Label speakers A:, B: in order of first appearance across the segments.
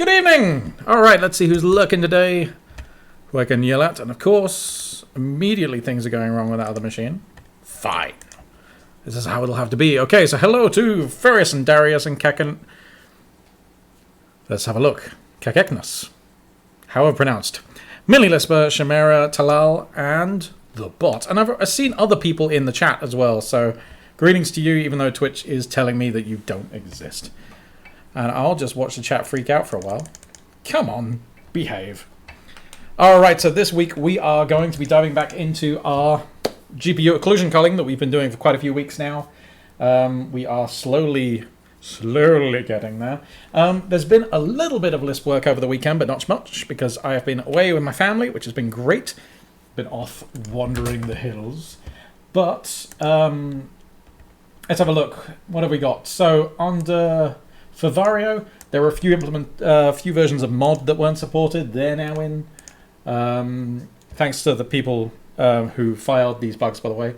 A: Good evening! Alright, let's see who's lurking today, who I can yell at, and of course, immediately things are going wrong with that other machine. Fine. This is how it'll have to be. Okay, so hello to Furious and Darius and Kaken. Let's have a look. Kakeknus. How are pronounced? Millie Lisper, Shamera, Talal, and the bot. And I've seen other people in the chat as well, so greetings to you, even though Twitch is telling me that you don't exist. And I'll just watch the chat freak out for a while. Come on, behave. Alright, so this week we are going to be diving back into our GPU occlusion culling that we've been doing for quite a few weeks now. We are slowly getting there. There's been a little bit of Lisp work over the weekend, but not much, because I have been away with my family, which has been great. Been off wandering the hills. But, let's have a look. What have we got? So, for Vario, there were a few versions of mod that weren't supported. They're now in. Thanks to the people who filed these bugs, by the way.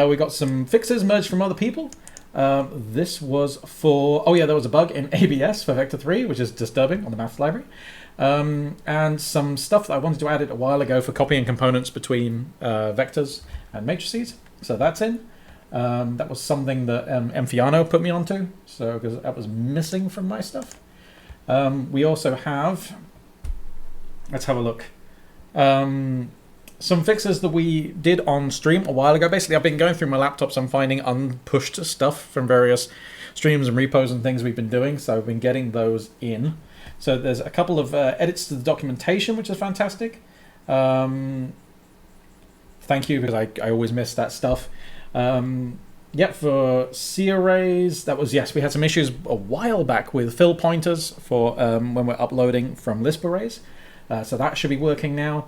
A: We got some fixes merged from other people. This was for... Oh yeah, there was a bug in ABS for Vector 3, which is disturbing on the maths library. And some stuff that I wanted to add it a while ago for copying components between vectors and matrices. So that's in. That was something that Emfiano put me onto, so because that was missing from my stuff. We also have, let's have a look, some fixes that we did on stream a while ago. Basically, I've been going through my laptop, so I'm finding unpushed stuff from various streams and repos and things we've been doing, so I've been getting those in. So there's a couple of edits to the documentation, which is fantastic. Thank you, because I always miss that stuff. Yeah, for C arrays, that was, yes, we had some issues a while back with fill pointers for when we're uploading from Lisp arrays. So that should be working now.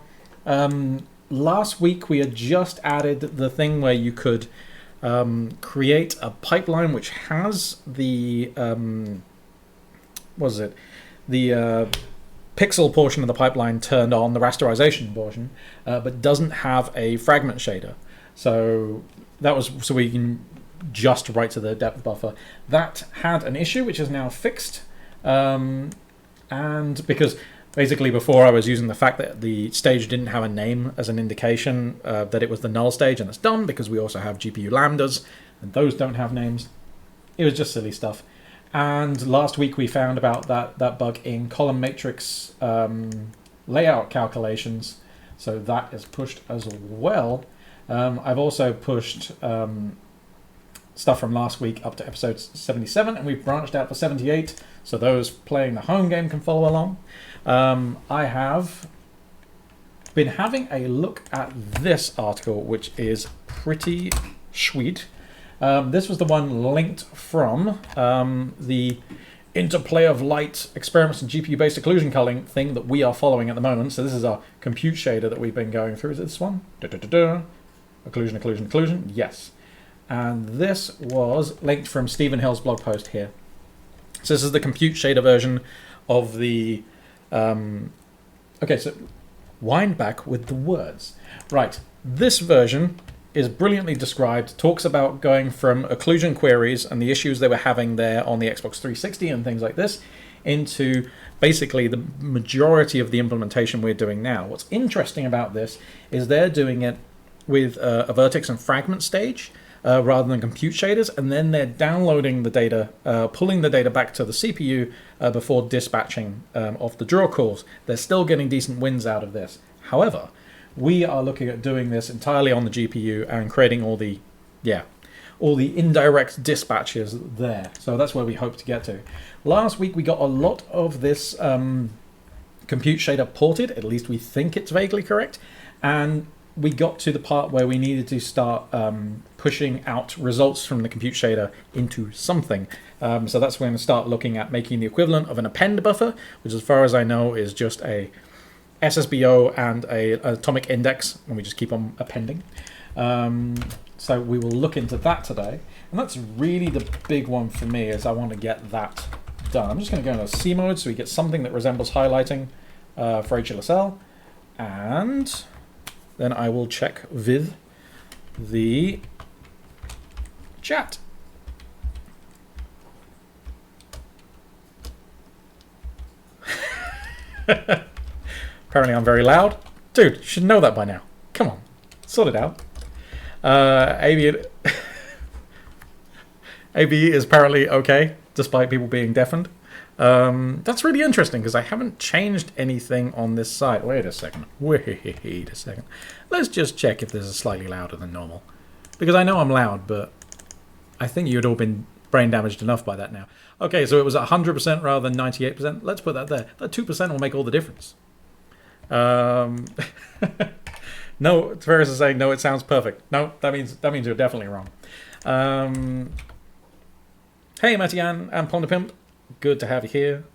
A: Last week we had just added the thing where you could create a pipeline which has the the pixel portion of the pipeline turned on, the rasterization portion, but doesn't have a fragment shader. So that was so we can just write to the depth buffer. That had an issue which is now fixed, and because basically before I was using the fact that the stage didn't have a name as an indication that it was the null stage, and that's done because we also have GPU lambdas and those don't have names. It was just silly stuff. And last week we found about that bug in column matrix layout calculations, so that is pushed as well. I've also pushed stuff from last week up to episode 77, and we've branched out for 78, so those playing the home game can follow along. I have been having a look at this article, which is pretty sweet. This was the one linked from the Interplay of Light Experiments in GPU-based occlusion culling thing that we are following at the moment. So this is our compute shader that we've been going through. Is it this one? Occlusion, yes. And this was linked from Stephen Hill's blog post here. So this is the compute shader version of the... okay, so wind back with the words. Right, this version is brilliantly described, talks about going from occlusion queries and the issues they were having there on the Xbox 360 and things like this, into basically the majority of the implementation we're doing now. What's interesting about this is they're doing it with a vertex and fragment stage rather than compute shaders, and then they're downloading the data, pulling the data back to the CPU before dispatching of the draw calls. They're still getting decent wins out of this. However, we are looking at doing this entirely on the GPU and creating all the indirect dispatches there. So that's where we hope to get to. Last week we got a lot of this compute shader ported, at least we think it's vaguely correct, and we got to the part where we needed to start pushing out results from the compute shader into something. So that's when we start looking at making the equivalent of an append buffer, which as far as I know is just a SSBO and an atomic index, and we just keep on appending. So we will look into that today. And that's really the big one for me, is I want to get that done. I'm just going to go into C mode so we get something that resembles highlighting for HLSL. And then I will check with the chat. Apparently I'm very loud. Dude, you should know that by now. Come on, sort it out. AB is apparently okay, despite people being deafened. That's really interesting, because I haven't changed anything on this side. Wait a second. Let's just check if this is slightly louder than normal. Because I know I'm loud, but I think you'd all been brain damaged enough by that now. Okay, so it was 100% rather than 98%. Let's put that there. That 2% will make all the difference. No, Ferris is saying, no, it sounds perfect. No, that means you're definitely wrong. Hey, Matian and Ponderpimp. Good to have you here.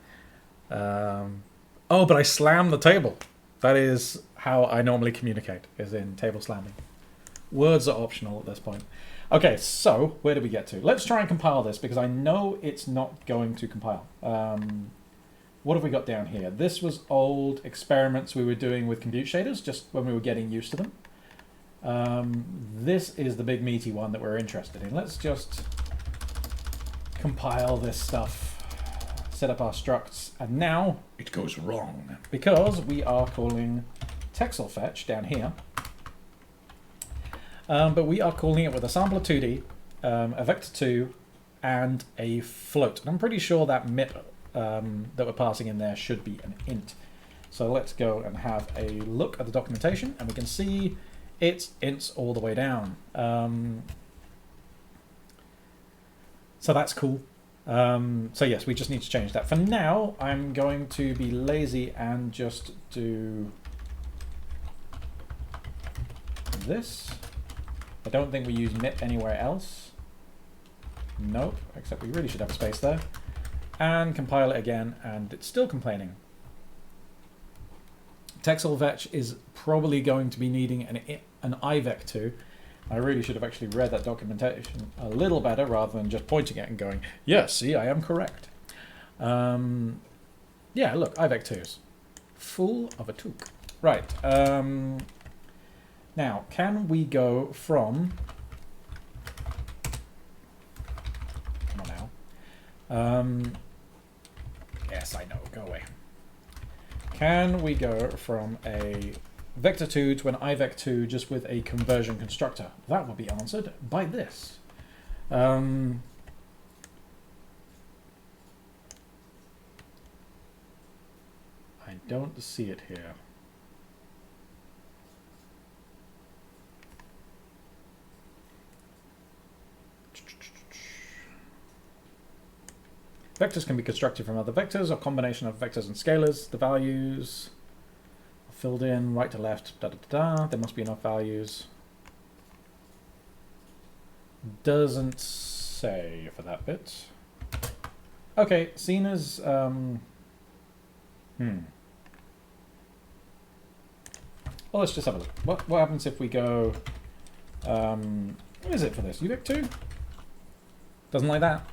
A: Oh, but I slammed the table. That is how I normally communicate, is in table slamming. Words are optional at this point. Okay, so where did we get to? Let's try and compile this, because I know it's not going to compile. What have we got down here? This was old experiments we were doing with compute shaders, just when we were getting used to them. This is the big meaty one that we're interested in. Let's just compile this stuff, set up our structs, and now it goes wrong, because we are calling texel fetch down here. But we are calling it with a sampler 2D, a vector 2, and a float. And I'm pretty sure that MIP that we're passing in there should be an int. So let's go and have a look at the documentation, and we can see it's ints all the way down. So that's cool. So yes, we just need to change that. For now, I'm going to be lazy and just do this. I don't think we use MIP anywhere else. Nope, except we really should have a space there. And compile it again, and it's still complaining. Texel fetch is probably going to be needing an IVEC2. I really should have actually read that documentation a little better, rather than just pointing it and going, yes, see, I am correct. Yeah, look, IVEC2s. Full of a took. Right. Now, can we go from... Come on now. Yes, I know. Go away. Can we go from a vector 2 to an IVEC2 just with a conversion constructor? That will be answered by this. I don't see it here. Vectors can be constructed from other vectors or combination of vectors and scalars. The values are filled in right to left. Da, da, da, da. There must be enough values. Doesn't say for that bit. Okay, seen as well, let's just have a look. What happens if we go what is it for this? UVEC2? Doesn't like that.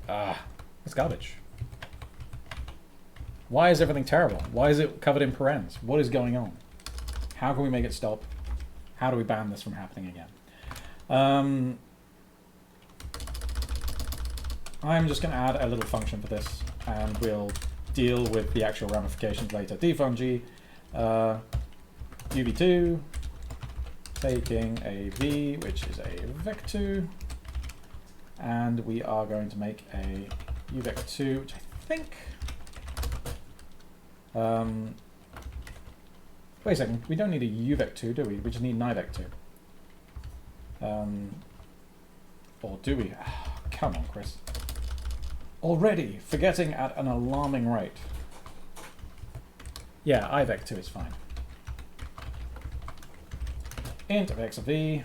A: Ah, it's garbage. Why is everything terrible? Why is it covered in parens? What is going on? How can we make it stop? How do we ban this from happening again? I'm just going to add a little function for this, and we'll deal with the actual ramifications later. Defun uv2, taking a v, which is a vec2, and we are going to make a uvec2, which I think... wait a second, we don't need a uvec2, do we? We just need an ivec2. Or do we? Oh, come on, Chris. Already forgetting at an alarming rate. Yeah, ivec2 is fine. Int of x of v,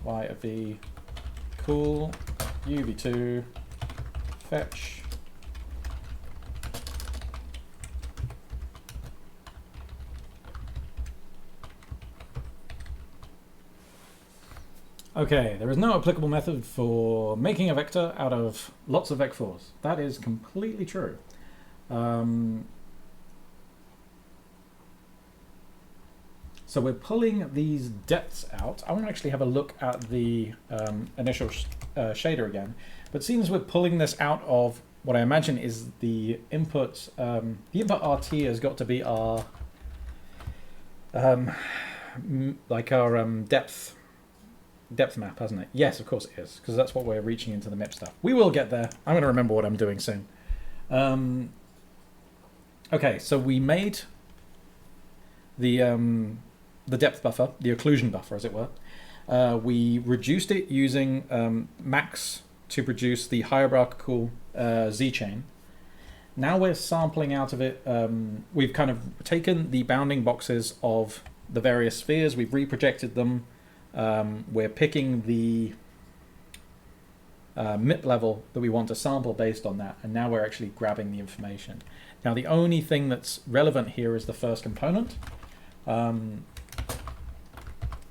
A: y of v, cool, uv2, fetch. Okay, there is no applicable method for making a vector out of lots of vec4s. That is completely true. So So we're pulling these depths out. I want to actually have a look at the initial shader again. But it seems we're pulling this out of what I imagine is the input. The input RT has got to be our depth map, hasn't it? Yes, of course it is, because that's what we're reaching into the MIP stuff. We will get there. I'm going to remember what I'm doing soon. Okay, so we made the depth buffer, the occlusion buffer, as it were. We reduced it using max to produce the hierarchical Z chain. Now we're sampling out of it. We've kind of taken the bounding boxes of the various spheres. We've reprojected them. We're picking the MIP level that we want to sample based on that, and now we're actually grabbing the information. Now the only thing that's relevant here is the first component.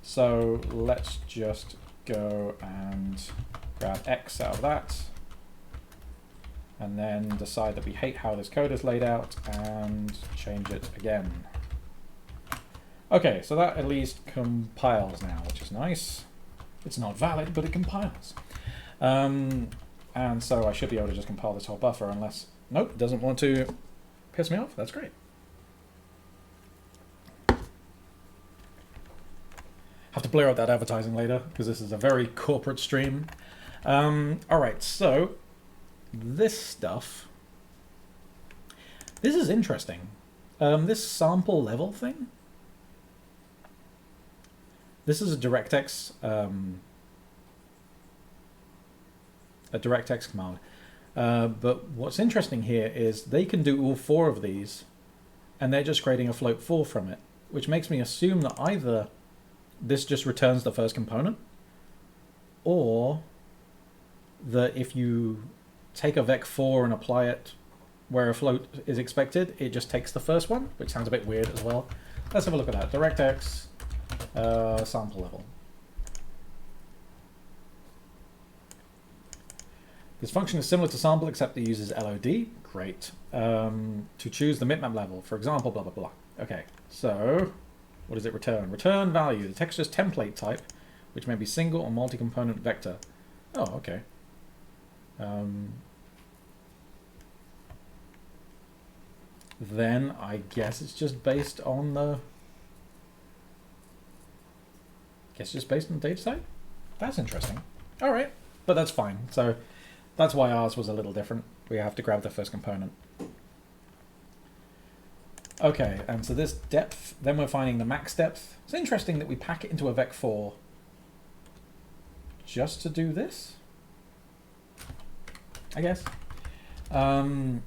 A: So let's just go and grab X out of that, and then decide that we hate how this code is laid out and change it again. Okay, so that at least compiles now, which is nice. It's not valid, but it compiles. And so I should be able to just compile this whole buffer unless, nope, it doesn't want to piss me off. That's great. Have to blur out that advertising later because this is a very corporate stream. All right, so this stuff, this is interesting. This sample level thing, this is a DirectX command. But what's interesting here is they can do all four of these, and they're just creating a float 4 from it, which makes me assume that either this just returns the first component, or that if you take a vec4 and apply it where a float is expected, it just takes the first one, which sounds a bit weird as well. Let's have a look at that. DirectX sample level. This function is similar to sample except it uses LOD. Great. To choose the MIPMAP level, for example, blah, blah, blah. Okay, so what does it return? Return value, the texture's template type, which may be single or multi-component vector. Oh, okay. Then I guess it's just based on the... data type? That's interesting. All right, but that's fine. So that's why ours was a little different. We have to grab the first component. Okay, and so this depth, then we're finding the max depth. It's interesting that we pack it into a vec4 just to do this, I guess. And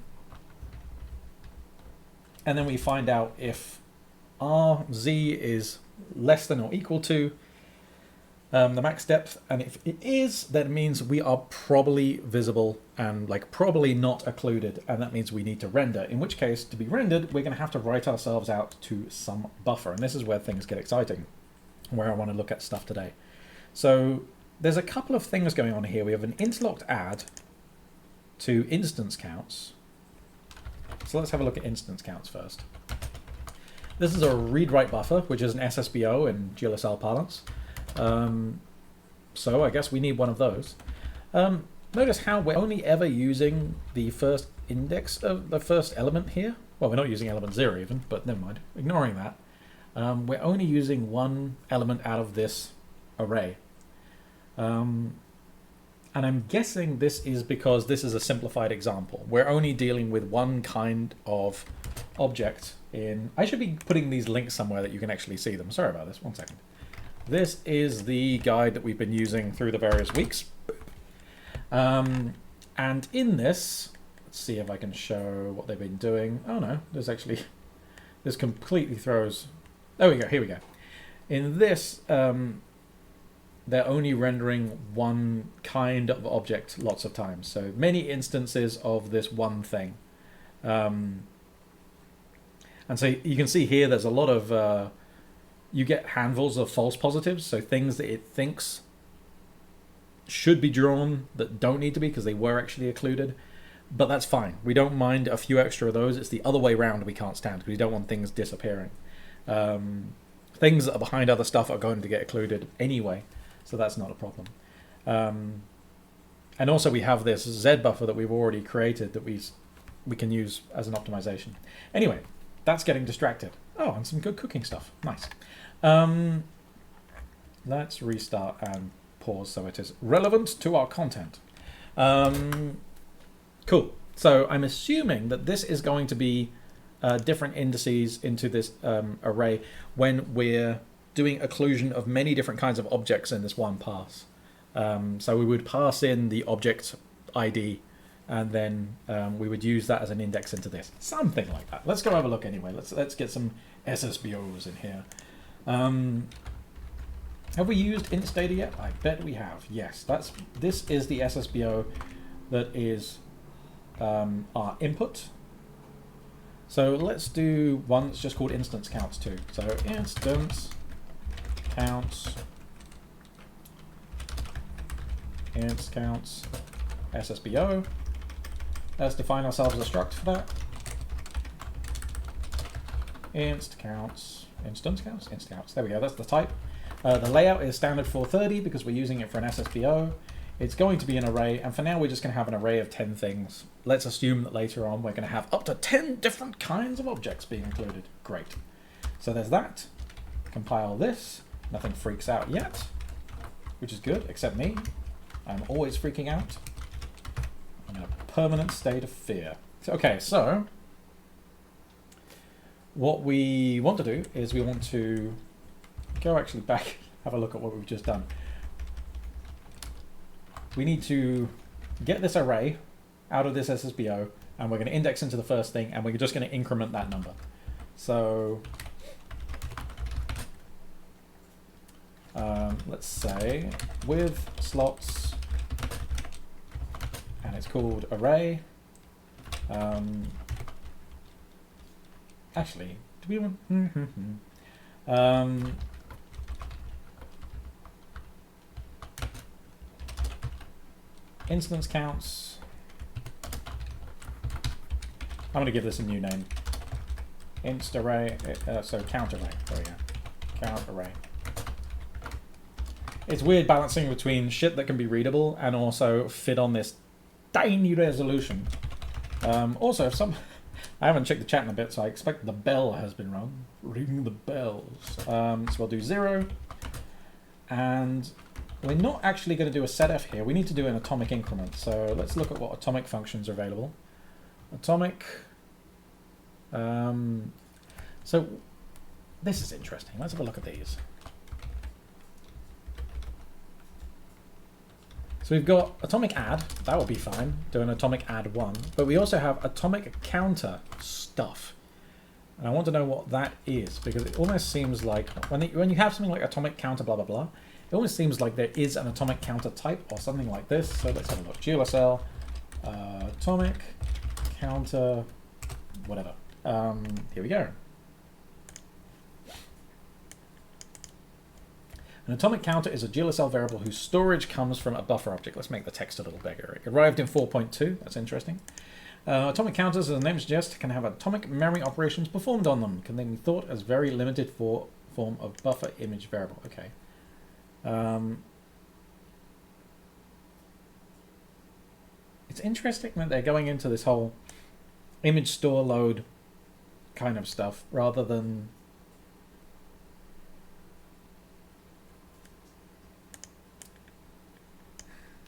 A: then we find out if RZ is less than or equal to the max depth, and if it is, that means we are probably visible and probably not occluded, and that means we need to render, in which case, to be rendered, we're going to have to write ourselves out to some buffer, and this is where things get exciting, where I want to look at stuff today. So there's a couple of things going on here. We have an interlocked add to instance counts. So let's have a look at instance counts first. This is a read-write buffer, which is an SSBO in GLSL parlance. So I guess we need one of those. Notice how we're only ever using the first index of the first element here. Well, we're not using element 0 even, but never mind. Ignoring that. We're only using one element out of this array. And I'm guessing this is because this is a simplified example. We're only dealing with one kind of object in... I should be putting these links somewhere that you can actually see them. Sorry about this. 1 second. This is the guide that we've been using through the various weeks. And in this, let's see if I can show what they've been doing. Oh no, there's actually... This completely throws... There we go, here we go. In this... they're only rendering one kind of object lots of times. So many instances of this one thing. And so you can see here there's a lot of... you get handfuls of false positives, so things that it thinks should be drawn that don't need to be because they were actually occluded. But that's fine. We don't mind a few extra of those. It's the other way around we can't stand because we don't want things disappearing. things that are behind other stuff are going to get occluded anyway, so that's not a problem. And also we have this Z buffer that we've already created that we can use as an optimization. Anyway, that's getting distracted. Oh, and some good cooking stuff. Nice. Let's restart and pause so it is relevant to our content. Cool. So I'm assuming that this is going to be different indices into this array when we're doing occlusion of many different kinds of objects in this one pass. So we would pass in the object ID, and then we would use that as an index into this. Something like that. Let's go have a look anyway. Let's get some SSBOs in here. Have we used inst data yet? I bet we have. Yes, this is the SSBO that is our input. So let's do one that's just called instance counts too. So instance counts, inst counts, SSBO. Let's define ourselves a struct for that. Instance counts. There we go. That's the type. The layout is standard 430 because we're using it for an SSBO. It's going to be an array, and for now we're just going to have an array of 10 things. Let's assume that later on we're going to have up to 10 different kinds of objects being included. Great. So there's that. Compile this. Nothing freaks out yet, which is good, except me. I'm always freaking out. I'm in a permanent state of fear. Okay, so what we want to do is we want to go actually back, have a look at what we've just done. We need to get this array out of this SSBO, and we're going to index into the first thing, and we're just going to increment that number. So let's say with slots, and it's called array. Actually, do we want? Instance counts. I'm going to give this a new name. Inst array. So count array. There we go. Count array. It's weird balancing between shit that can be readable and also fit on this tiny resolution. Also, if some, I haven't checked the chat in a bit, so I expect the bell has been rung. Ring the bells. So we'll do 0, and we're not actually going to do a setf here. We need to do an atomic increment. So let's look at what atomic functions are available. Atomic. So this is interesting. Let's have a look at these. So we've got atomic add. That would be fine. Do an atomic add 1. But we also have atomic counter stuff. And I want to know what that is, because it almost seems like when you have something like atomic counter blah blah blah, it almost seems like there is an atomic counter type or something like this. So let's have a look. GLSL, atomic counter, whatever. Here we go. An atomic counter is a GLSL variable whose storage comes from a buffer object. Let's make the text a little bigger. It arrived in 4.2. That's interesting. Atomic counters, as the name suggests, can have atomic memory operations performed on them. Can they be thought as very limited form of buffer image variable? Okay. It's interesting that they're going into this whole image store load kind of stuff rather than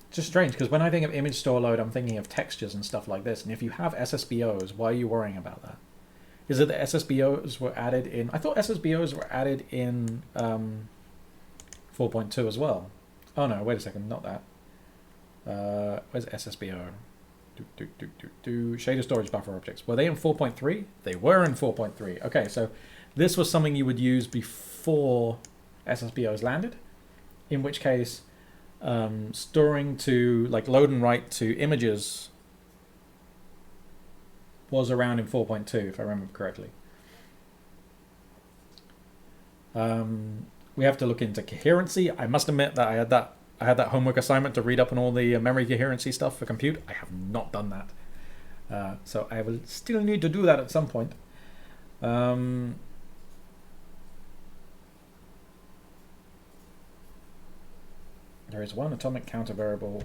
A: just strange, because when I think of image store load, I'm thinking of textures and stuff like this. And if you have SSBOs, why are you worrying about that? Is it that SSBOs were added in? I thought SSBOs were added in 4.2 as well. Oh no, wait a second, not that. Where's SSBO? Shader storage buffer objects. Were they in 4.3? They were in 4.3. Okay, so this was something you would use before SSBOs landed, in which case storing to, like, load and write to images was around in 4.2, if I remember correctly. We have to look into coherency. I must admit that I had that homework assignment to read up on all the memory coherency stuff for compute. I have not done that. So I will still need to do that at some point. There is one atomic counter variable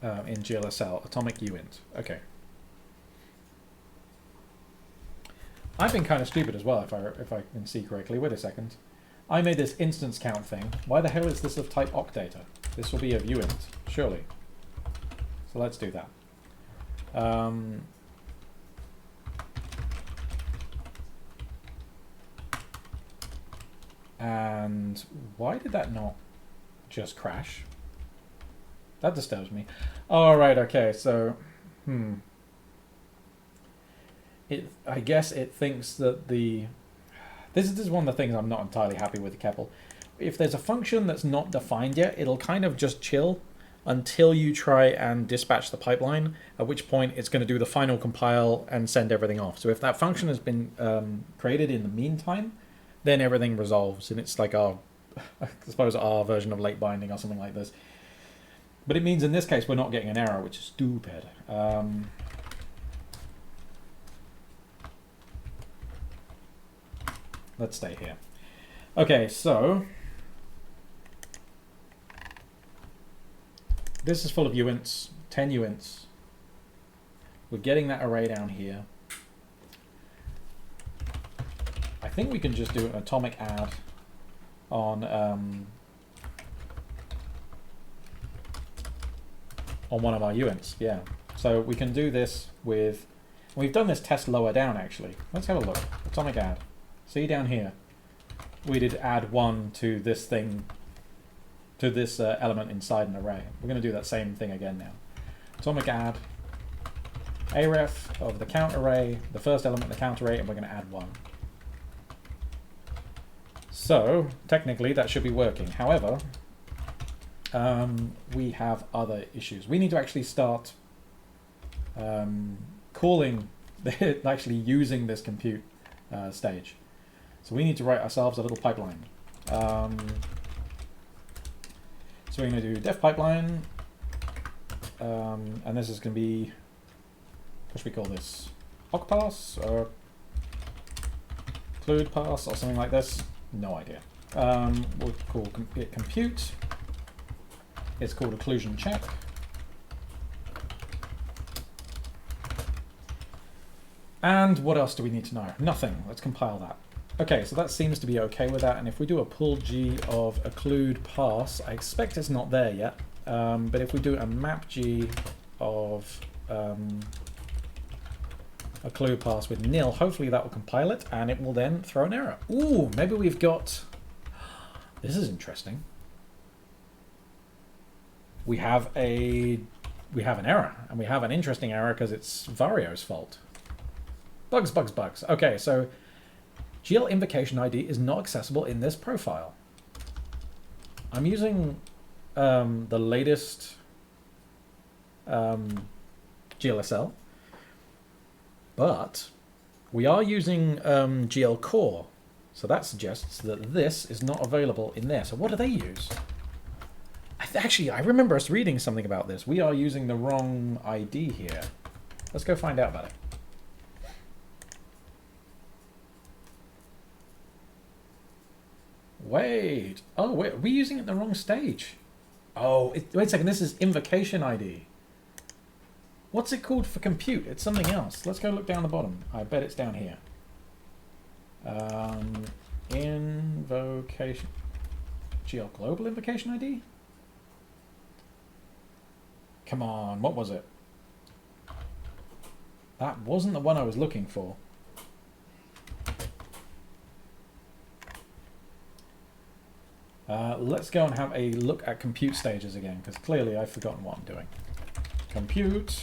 A: in GLSL, atomic uint. Okay. I've been kind of stupid as well, if I can see correctly. Wait a second. I made this instance count thing. Why the hell is this of type octdata? This will be of uint, surely. So let's do that. And why did that not just crash? That disturbs me. Oh, right, okay, so... I guess it thinks that the... This is one of the things I'm not entirely happy with the CEPL. If there's a function that's not defined yet, it'll kind of just chill until you try and dispatch the pipeline, at which point it's going to do the final compile and send everything off. So if that function has been created in the meantime, then everything resolves, and it's like our, I suppose, our version of late binding or something like this. But it means in this case we're not getting an error, which is stupid. Let's stay here. Okay, so this is full of uints, 10 uints. We're getting that array down here. I think we can just do an atomic add on one of our uints. Yeah. So we can do this with. We've done this test lower down actually. Let's have a look. Atomic add. See down here. We did add 1 to this thing, to this element inside an array. We're going to do that same thing again now. Atomic add aref of the count array, the first element of the count array, and we're going to add 1. So technically that should be working. However, we have other issues. We need to actually start calling, actually using this compute stage. So we need to write ourselves a little pipeline. So we're going to do def pipeline, and this is going to be, what should we call this? Occpass or include pass or something like this? No idea. We'll call it compute. It's called occlusion check. And what else do we need to know? Nothing. Let's compile that. Okay, so that seems to be okay with that. And if we do a pull G of occlude pass, I expect it's not there yet. But if we do a map G of occlude pass with nil, hopefully that will compile it, and it will then throw an error. Ooh, maybe we've got... This is interesting. We have an error, and we have an interesting error because it's Vario's fault. Bugs, bugs, bugs. Okay, so GL invocation ID is not accessible in this profile. I'm using the latest GLSL, but we are using GL core, so that suggests that this is not available in there. So what do they use? Actually, I remember us reading something about this. We are using the wrong ID here. Let's go find out about it. Wait. Oh, wait. Are we using it in the wrong stage? Oh, wait a second. This is invocation ID. What's it called for compute? It's something else. Let's go look down the bottom. I bet it's down here. Invocation. GL global invocation ID? Come on, what was it? That wasn't the one I was looking for. Let's go and have a look at compute stages again, because clearly I've forgotten what I'm doing. Compute.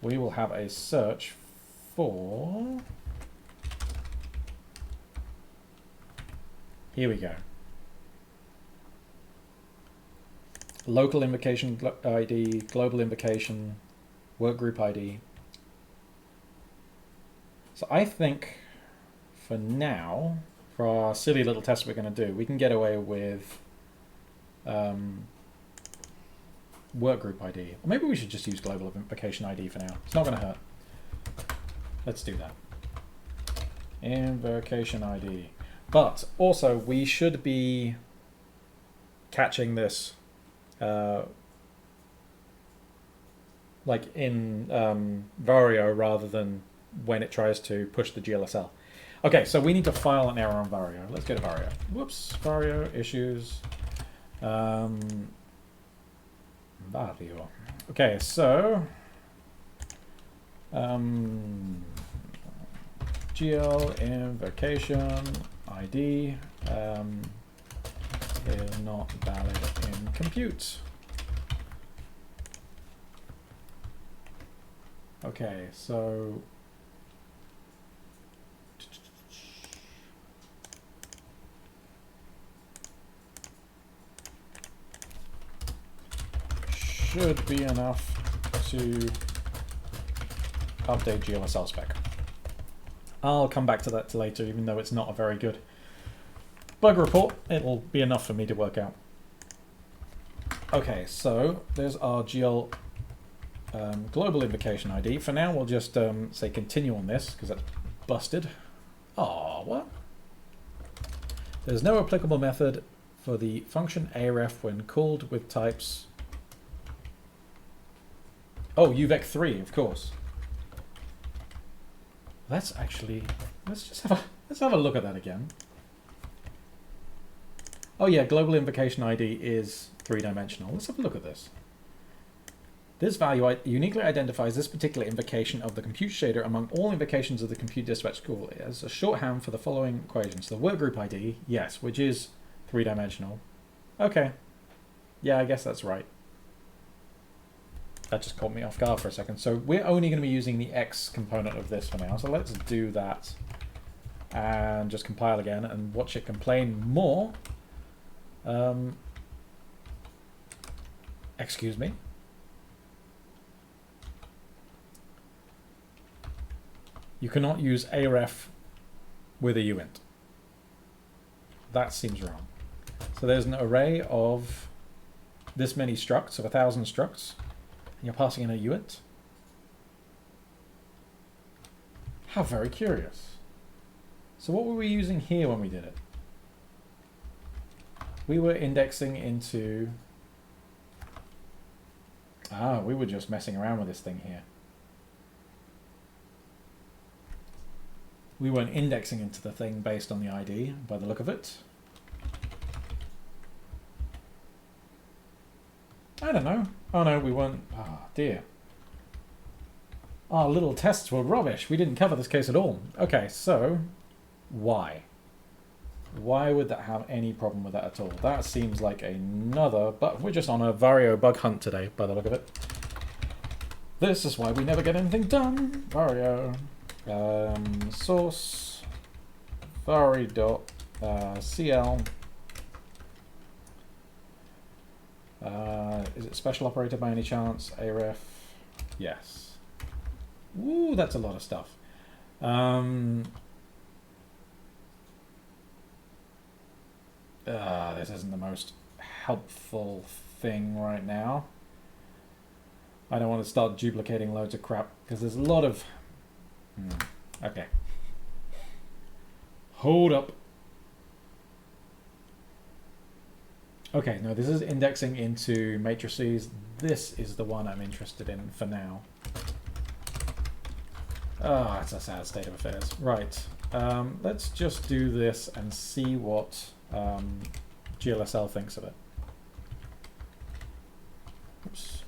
A: We will have a search for... Here we go. Local invocation ID, global invocation, workgroup ID. So I think for now, for our silly little test we're going to do, we can get away with workgroup ID. Or maybe we should just use global invocation ID for now. It's not going to hurt. Let's do that. Invocation ID. But also, we should be catching this like in Vario rather than when it tries to push the GLSL. Okay, so we need to file an error on Vario. Let's go to Vario. Whoops, Vario issues. Vario. Okay, so GL invocation ID is not valid in compute. Okay, so should be enough to update GLSL spec. I'll come back to that later, even though it's not a very good bug report. It'll be enough for me to work out. Okay, so there's our GL global invocation ID. For now, we'll just say continue on this, because that's busted. Oh, what? There's no applicable method for the function aref when called with types. Oh, UVec3, of course. Let's actually, let's have a look at that again. Oh yeah, global invocation ID is 3-dimensional. Let's have a look at this. This value uniquely identifies this particular invocation of the compute shader among all invocations of the compute dispatch tool as a shorthand for the following equations. The workgroup ID, yes, which is 3-dimensional. Okay. Yeah, I guess that's right. That just caught me off guard for a second. So we're only going to be using the X component of this for now. So let's do that and just compile again and watch it complain more. Excuse me. You cannot use aref with a uint. That seems wrong. So there's an array of this many structs, of 1,000 structs. And you're passing in a uint? How very curious. So what were we using here when we did it? We were indexing into... Ah, we were just messing around with this thing here. We weren't indexing into the thing based on the ID, by the look of it. I don't know. Oh no, we weren't. Oh dear. Our little tests were rubbish. We didn't cover this case at all. Okay, so why? Why would that have any problem with that at all? That seems like another, but we're just on a Vario bug hunt today, by the look of it. This is why we never get anything done. Vario. Source. Vari.cl. Is it special operator by any chance? Aref? Yes. Ooh, that's a lot of stuff. This isn't the most helpful thing right now. I don't want to start duplicating loads of crap because there's a lot of... Okay. Hold up. Okay, no, this is indexing into matrices. This is the one I'm interested in for now. Ah, it's a sad state of affairs. Right. Let's just do this and see what GLSL thinks of it. Oops.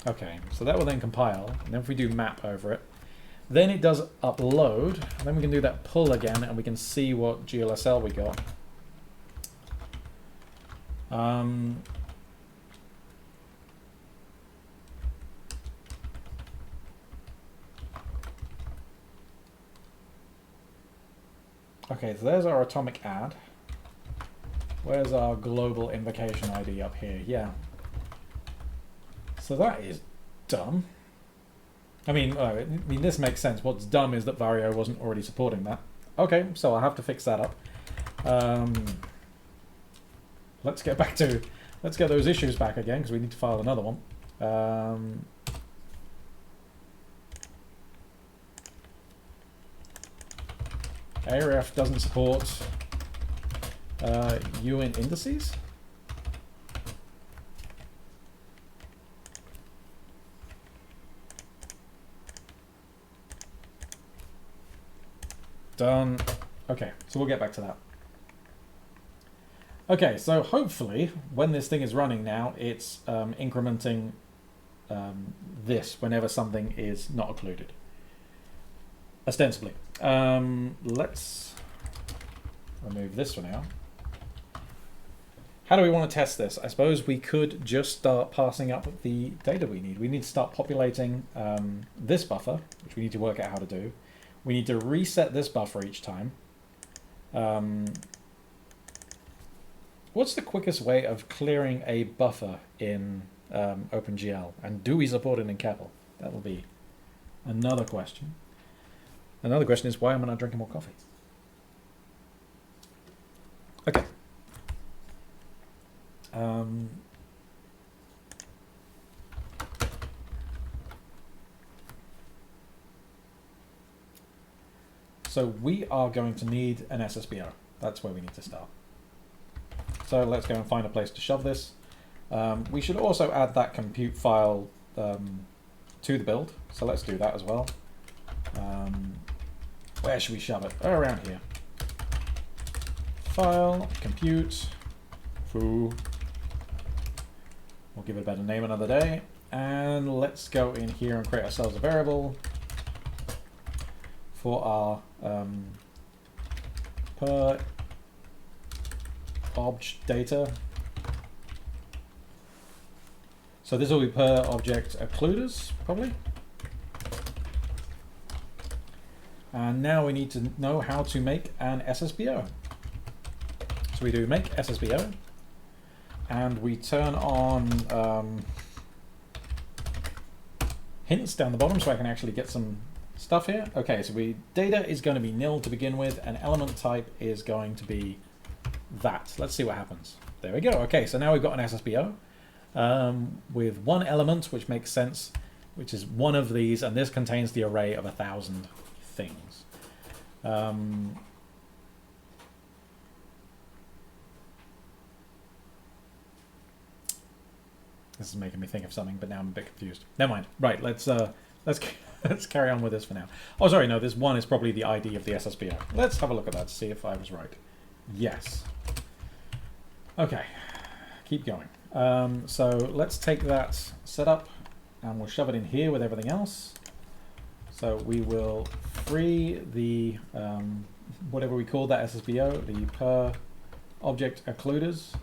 A: Okay, so that will then compile, and then if we do map over it, then it does upload, and then we can do that pull again, and we can see what GLSL we got. Okay, so there's our atomic add. Where's our global invocation ID up here? Yeah. So that is dumb. I mean, this makes sense. What's dumb is that Vario wasn't already supporting that. Okay, so I'll have to fix that up. Let's get those issues back again because we need to file another one. Aref doesn't support Ewing indices. Done. Okay, so we'll get back to that. Okay, so hopefully when this thing is running now, it's incrementing this whenever something is not occluded. Ostensibly. Let's remove this for now. How do we want to test this? I suppose we could just start passing up the data we need. We need to start populating this buffer, which we need to work out how to do. We need to reset this buffer each time. What's the quickest way of clearing a buffer in OpenGL? And do we support it in CEPL? That will be another question. Another question is, why am I not drinking more coffee? Okay. So we are going to need an SSBO. That's where we need to start. So let's go and find a place to shove this. We should also add that compute file to the build. So let's do that as well. Where should we shove it? Oh, around here. File, compute, foo. We'll give it a better name another day. And let's go in here and create ourselves a variable for our per obj data. So this will be per object occluders, probably. And now we need to know how to make an SSBO. So we do make SSBO, and we turn on hints down the bottom so I can actually get some stuff here. Okay, so data is going to be nil to begin with, and element type is going to be that. Let's see what happens. There we go. Okay, so now we've got an SSBO with one element, which makes sense, which is one of these, and this contains the array of 1,000 things. This is making me think of something, but now I'm a bit confused. Never mind. Right, let's carry on with this for now. Oh, sorry, no, this one is probably the ID of the SSBO. Let's have a look at that to see if I was right. Yes. Okay, keep going. So let's take that setup and we'll shove it in here with everything else. So we will free the, whatever we call that SSBO, the per object occluders,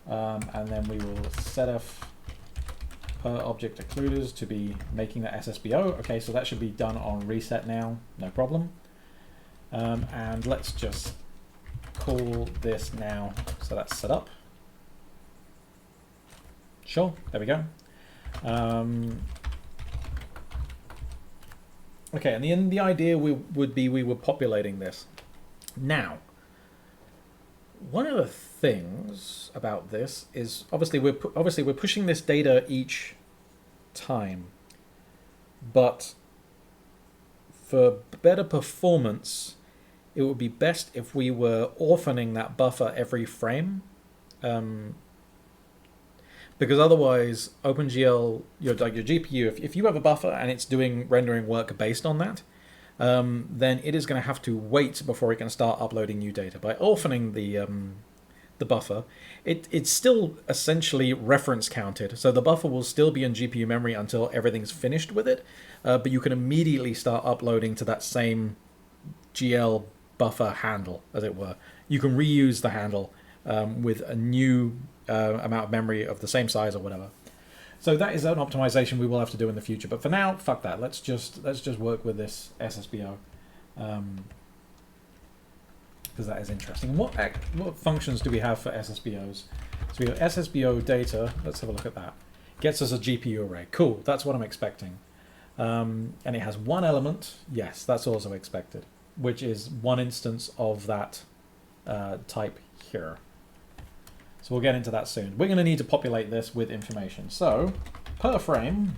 A: and then we will set off per object occluders to be making that SSBO. Okay, so that should be done on reset now, no problem. And let's just call this now, so that's set up. Sure, there we go. Okay, and the idea would be we were populating this. Now, one of the things about this is obviously we're pushing this data each time, but for better performance, it would be best if we were orphaning that buffer every frame. Because otherwise, OpenGL, your GPU, if you have a buffer and it's doing rendering work based on that, then it is going to have to wait before it can start uploading new data. By orphaning the buffer, it's still essentially reference counted. So the buffer will still be in GPU memory until everything's finished with it, but you can immediately start uploading to that same GL buffer handle, as it were. You can reuse the handle with a new amount of memory of the same size or whatever. So that is an optimization we will have to do in the future. But for now, fuck that. Let's just work with this SSBO, because that is interesting. What functions do we have for SSBOs? So we have SSBO data. Let's have a look at that. Gets us a GPU array. Cool. That's what I'm expecting. And it has one element. Yes, that's also expected, which is one instance of that type here. So we'll get into that soon. We're going to need to populate this with information. So per frame,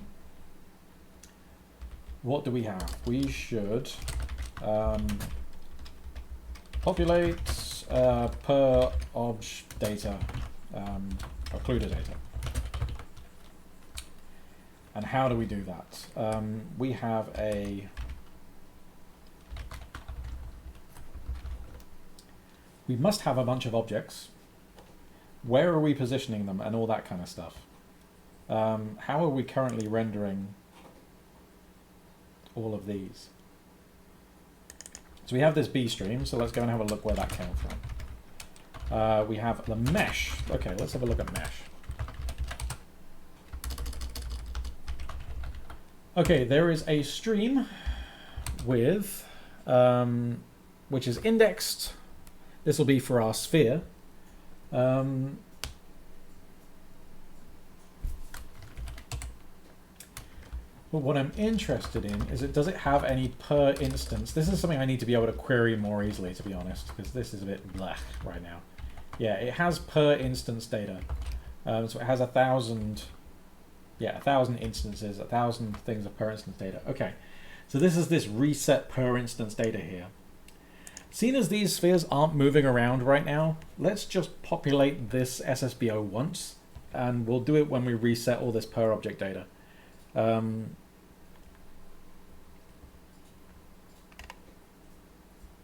A: what do we have? We should populate per obj data, occluder data. And how do we do that? We have a we must have a bunch of objects. Where are we positioning them and all that kind of stuff? How are we currently rendering all of these? So we have this B stream, so let's go and have a look where that came from. We have the mesh. Okay, let's have a look at mesh. Okay, there is a stream with, which is indexed. This will be for our sphere. But what I'm interested in is does it have any per instance? This is something I need to be able to query more easily, to be honest, because this is a bit blech right now. Yeah, it has per instance data. So it has 1,000, yeah, 1,000 instances, 1,000 things of per instance data. Okay, so this is this reset per instance data here. Seeing as these spheres aren't moving around right now, let's just populate this SSBO once, and we'll do it when we reset all this per object data.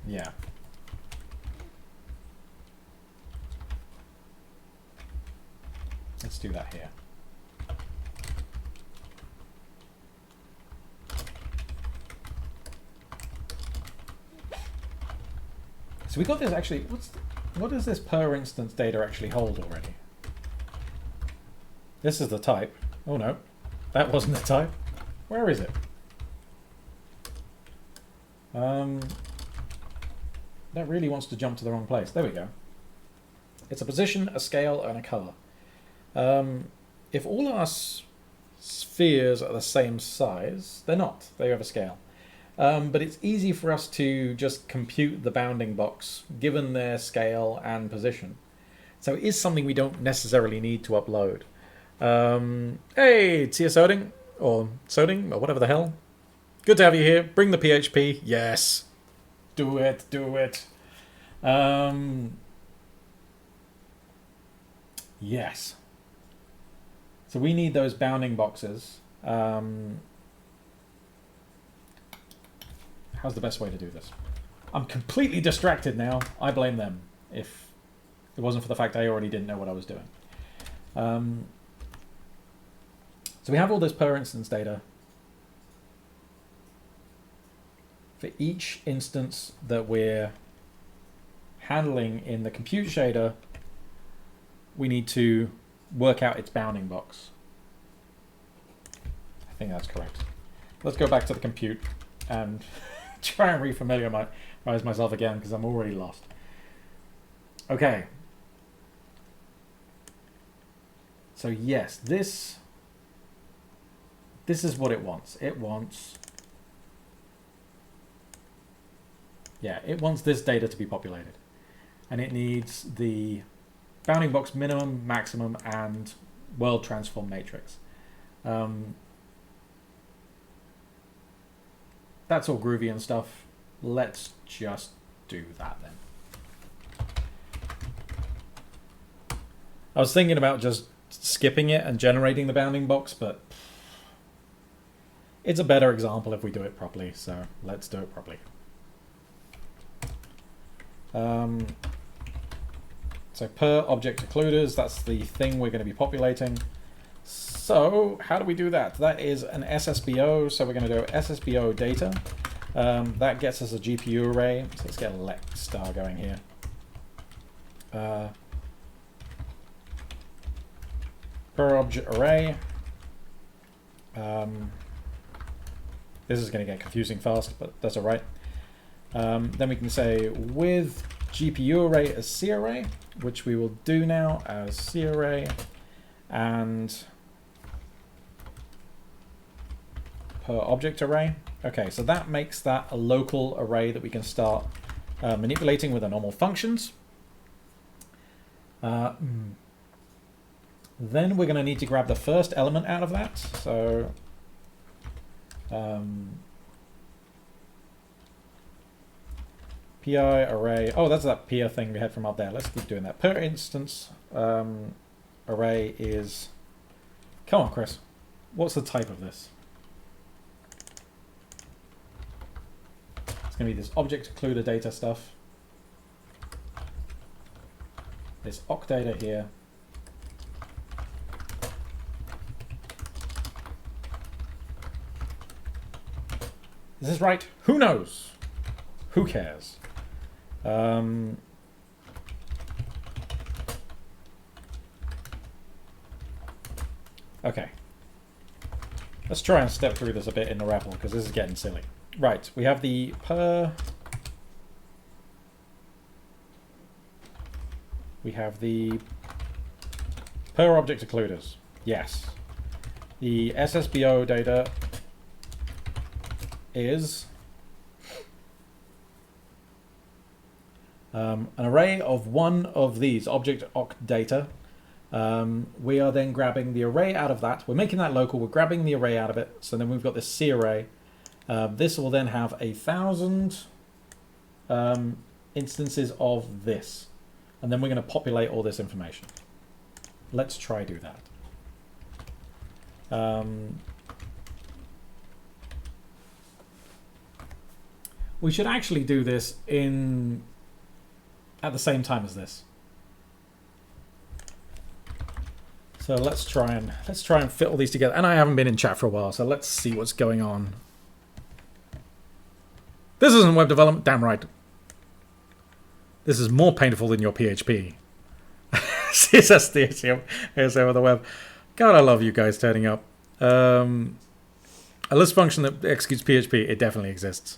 A: Yeah. Let's do that here. So we got this actually, what does this per instance data actually hold already? This is the type. Oh no, that wasn't the type. Where is it? That really wants to jump to the wrong place. There we go. It's a position, a scale, and a color. If all our spheres are the same size, they're not. They have a scale. But it's easy for us to just compute the bounding box given their scale and position. So it is something we don't necessarily need to upload. Hey, Tia Soding, or Soding, or whatever the hell. Good to have you here. Bring the PHP. Yes. Do it, do it. Yes. So we need those bounding boxes. How's the best way to do this? I'm completely distracted now. I blame them if it wasn't for the fact I already didn't know what I was doing. So we have all this per instance data. For each instance that we're handling in the compute shader, we need to work out its bounding box. I think that's correct. Let's go back to the compute and try and refamiliarize myself again because I'm already lost. Okay. So yes, this is what it wants. It wants, yeah, it wants this data to be populated. And it needs the bounding box minimum, maximum, and world transform matrix. That's all groovy and stuff. Let's just do that then. I was thinking about just skipping it and generating the bounding box, but it's a better example if we do it properly, so let's do it properly. So per object occluders, that's the thing we're going to be populating. So how do we do that? That is an SSBO, so we're going to do SSBO data. That gets us a GPU array. So let's get a let star going here. Per object array. This is going to get confusing fast, but that's all right. Then we can say with GPU array as C array, which we will do now as C array, and per object array. Okay, so that makes that a local array that we can start manipulating with our normal functions. Then we're going to need to grab the first element out of that. So PI array. Oh, that's that peer thing we had from up there. Let's keep doing that. Per instance array is... Come on, Chris. What's the type of this? It's going to be this object occluder data stuff. This occ data here. Is this right? Who knows? Who cares? Okay. Let's try and step through this a bit in the REPL, because this is getting silly. Right, we have the per... We have the per object occluders. Yes. The SSBO data is an array of one of these object occ data. We are then grabbing the array out of that. We're making that local. We're grabbing the array out of it. So then we've got this C array. This will then have 1,000 instances of this. And then we're going to populate all this information. Let's try do that. We should actually do this at the same time as this. So let's try and fit all these together. And I haven't been in chat for a while, so let's see what's going on. This isn't web development. Damn right. This is more painful than your PHP. CSS here's over the web. God, I love you guys turning up. A list function that executes PHP, it definitely exists.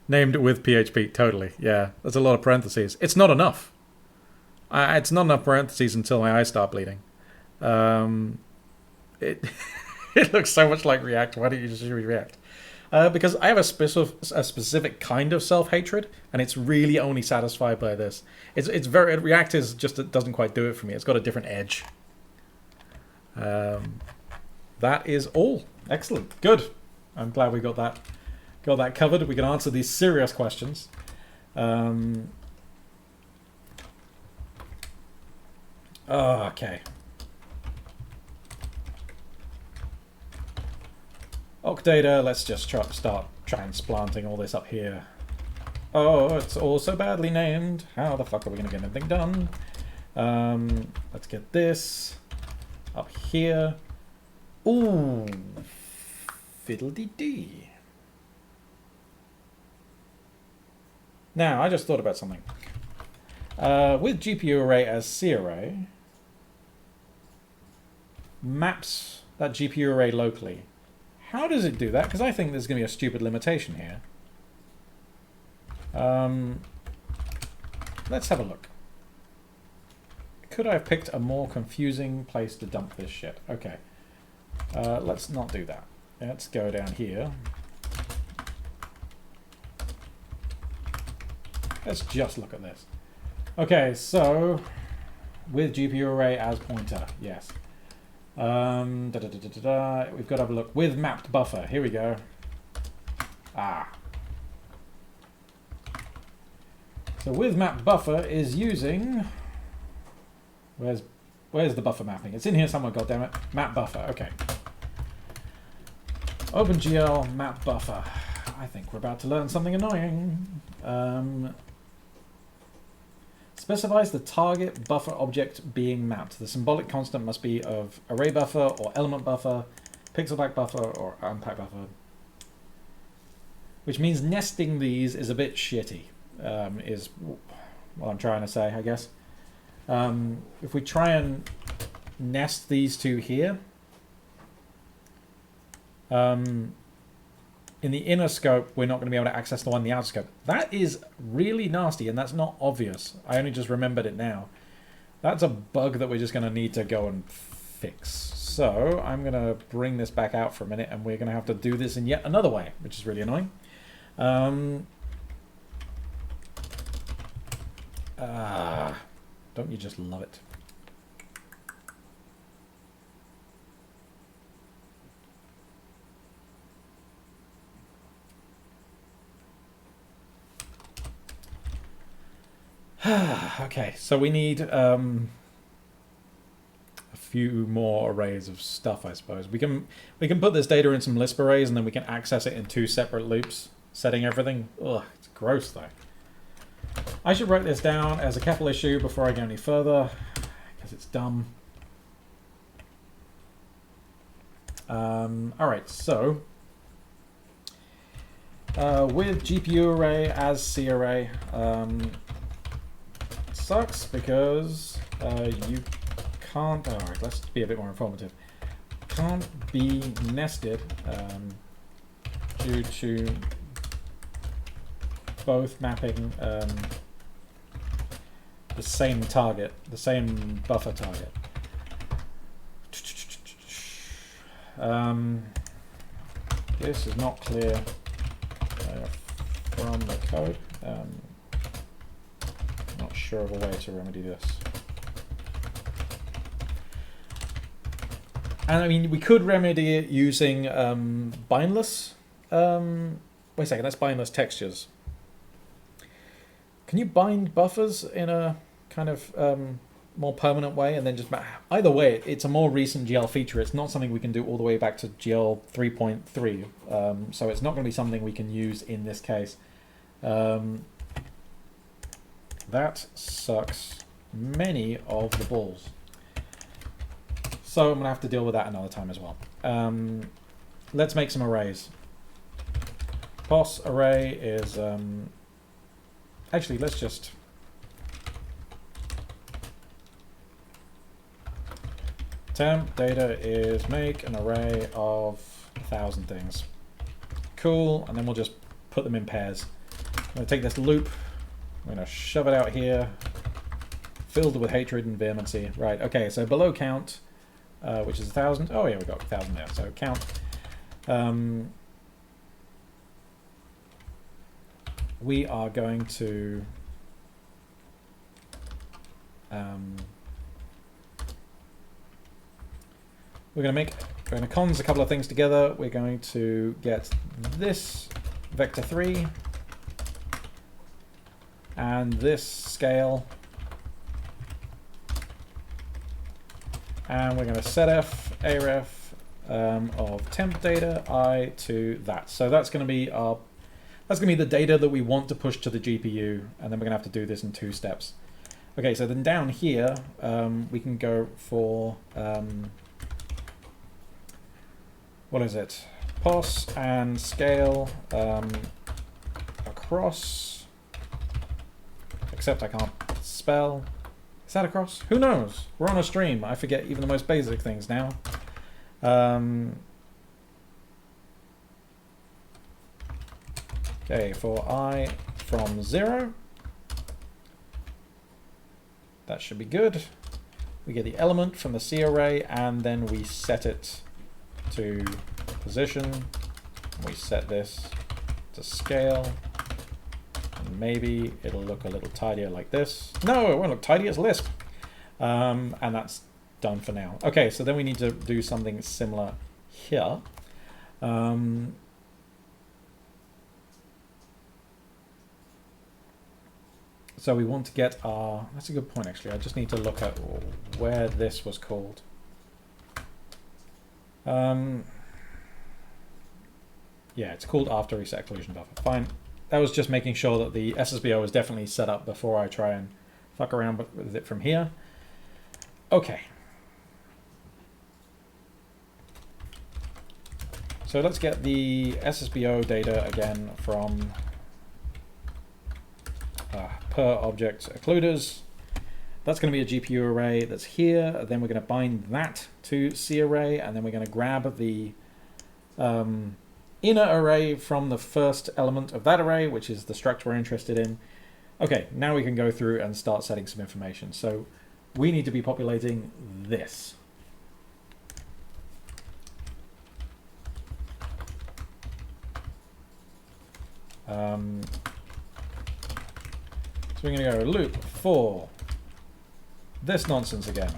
A: Named with PHP, totally. Yeah, there's a lot of parentheses. It's not enough. It's not enough parentheses until my eyes start bleeding. It looks so much like React. Why don't you just use React? Because I have a specific kind of self-hatred, and it's really only satisfied by this. It's very... React is just... It doesn't quite do it for me. It's got a different edge. That is all. Excellent. Good. I'm glad we got that covered. We can answer these serious questions. Okay. Occ data, let's just start transplanting all this up here. Oh, it's all so badly named. How the fuck are we going to get anything done? Let's get this up here. Ooh, fiddle-dee-dee. Now, I just thought about something. With GPU array as C array, maps that GPU array locally. How does it do that? Because I think there's going to be a stupid limitation here. Let's have a look. Could I have picked a more confusing place to dump this shit? Okay. Let's not do that. Let's go down here. Let's just look at this. Okay, so with GPU array as pointer, yes. We've got to have a look with mapped buffer. Here we go. So with mapped buffer is using... Where's the buffer mapping? It's in here somewhere, goddammit. Map buffer, okay. OpenGL map buffer. I think we're about to learn something annoying. Specifies the target buffer object being mapped. The symbolic constant must be of array buffer or element buffer, pixelback buffer or unpack buffer. Which means nesting these is a bit shitty, is what I'm trying to say, I guess. If we try and nest these two here, in the inner scope, we're not going to be able to access the one in the outer scope. That is really nasty, and that's not obvious. I only just remembered it now. That's a bug that we're just going to need to go and fix. So I'm going to bring this back out for a minute, and we're going to have to do this in yet another way, which is really annoying. Don't you just love it? Okay, so we need a few more arrays of stuff, I suppose. We can put this data in some Lisp arrays, and then we can access it in 2 separate loops, setting everything. Ugh, it's gross though. I should write this down as a capital issue before I go any further, because it's dumb. Alright, so with GPU array as C array, sucks because you can't, alright, let's be a bit more informative. Can't be nested due to both mapping the same target, the same buffer target. This is not clear from the code. Not sure of a way to remedy this. And I mean, we could remedy it using bindless. Wait a second, that's bindless textures. Can you bind buffers in a kind of more permanent way and then just either way, it's a more recent GL feature. It's not something we can do all the way back to GL 3.3. So it's not going to be something we can use in this case. That sucks many of the balls. So I'm going to have to deal with that another time as well. Let's make some arrays. Pos array is... actually, let's just... temp data is make an array of 1,000 things. Cool, and then we'll just put them in pairs. I'm going to take this loop, I'm going to shove it out here, filled with hatred and vehemency. Right, okay, so below count, which is 1,000. Oh yeah, we got 1,000 there, so count. We are going to we're going to cons a couple of things together. We're going to get this vector 3 and this scale, and we're going to setf aref of temp data I to that. So that's going to be the data that we want to push to the GPU, and then we're going to have to do this in 2 steps. Okay, so then down here we can go for what is it? Pos and scale across, except I can't spell. Is that across? Who knows? We're on a stream. I forget even the most basic things now. Okay, for I from 0. That should be good. We get the element from the C array, and then we set it to position. We set this to scale. And maybe it'll look a little tidier like this. No, it won't look tidy, it's Lisp. And that's done for now. Okay, so then we need to do something similar here. So we want to get our... That's a good point, actually. I just need to look at where this was called. Yeah, it's called after reset occlusion buffer. Fine. That was just making sure that the SSBO is definitely set up before I try and fuck around with it from here. Okay. So let's get the SSBO data again from per object occluders. That's going to be a GPU array that's here. Then we're going to bind that to C array, and then we're going to grab the inner array from the first element of that array, which is the struct we're interested in. Okay, now we can go through and start setting some information. So we need to be populating this. So we're going to go loop for this nonsense again.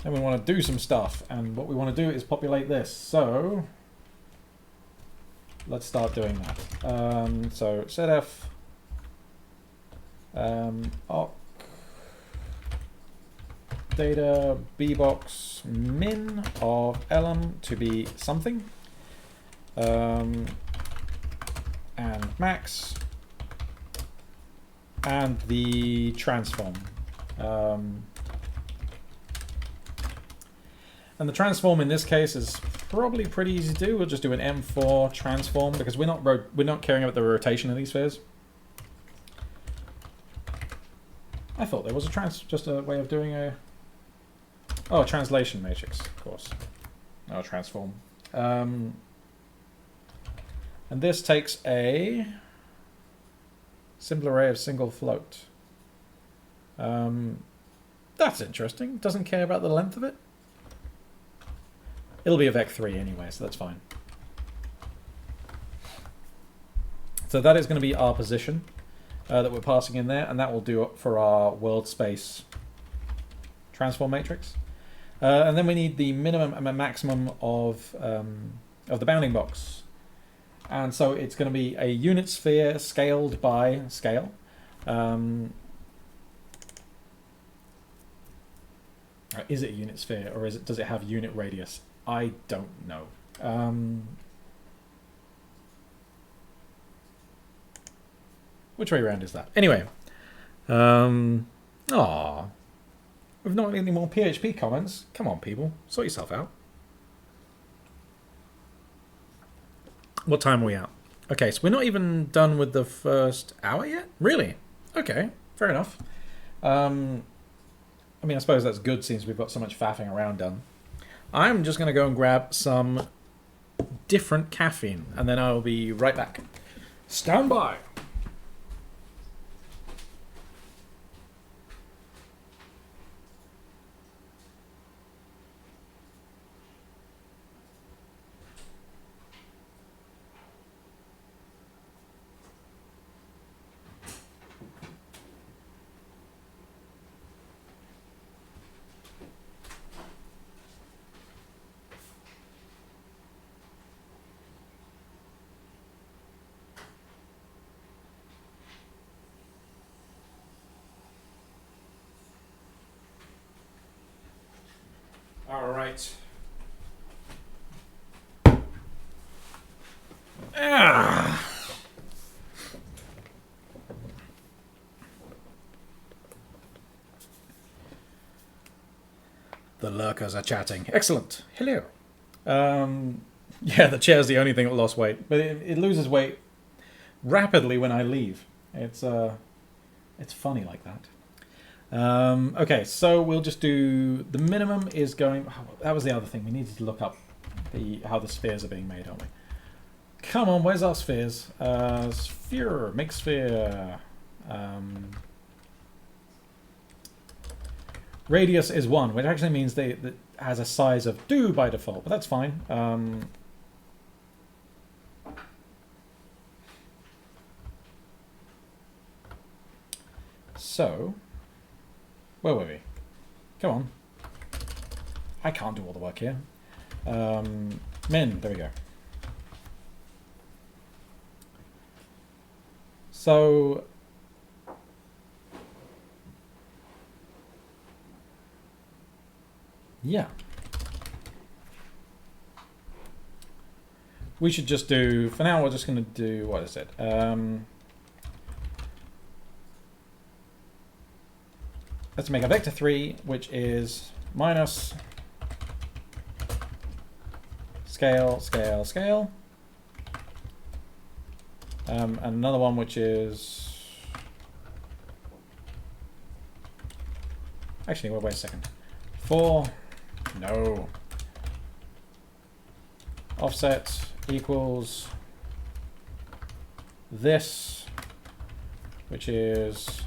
A: Then we want to do some stuff, and what we want to do is populate this. So let's start doing that. So setf awk data bbox min of elem to be something, and max, and the transform. And the transform in this case is probably pretty easy to do. We'll just do an M4 transform because we're not caring about the rotation of these spheres. I thought there was just a way of doing a translation matrix, of course. No, transform. And this takes a simple array of single float. That's interesting. Doesn't care about the length of it. It'll be a vec3 anyway, so that's fine. So that is going to be our position that we're passing in there, and that will do it for our world space transform matrix. And then we need the minimum and maximum of the bounding box. And so it's going to be a unit sphere scaled by scale. Is it a unit sphere, or does it have unit radius? I don't know. Which way around is that? Anyway. We've not any more PHP comments. Come on, people. Sort yourself out. What time are we at? Okay, so we're not even done with the first hour yet? Really? Okay, fair enough. I mean, I suppose that's good since we've got so much faffing around done. I'm just going to go and grab some different caffeine, and then I'll be right back. Stand by. All right. The lurkers are chatting. Excellent. Hello. Yeah, the chair's the only thing that lost weight, but it loses weight rapidly when I leave. It's funny like that. Okay, so we'll just do the minimum is going. Oh, that was the other thing we needed to look up how the spheres are being made, aren't we? Come on, where's our spheres? Sphere, make sphere. Radius is 1, which actually means that has a size of 2 by default, but that's fine. So, where were we? Come on. I can't do all the work here. Min, there we go. So, yeah. We should just do, for now we're just going to do, what is it? Let's make a vector 3, which is minus scale, scale, scale. And another one which is... Actually, wait a second. 4, no. Offset equals this, which is...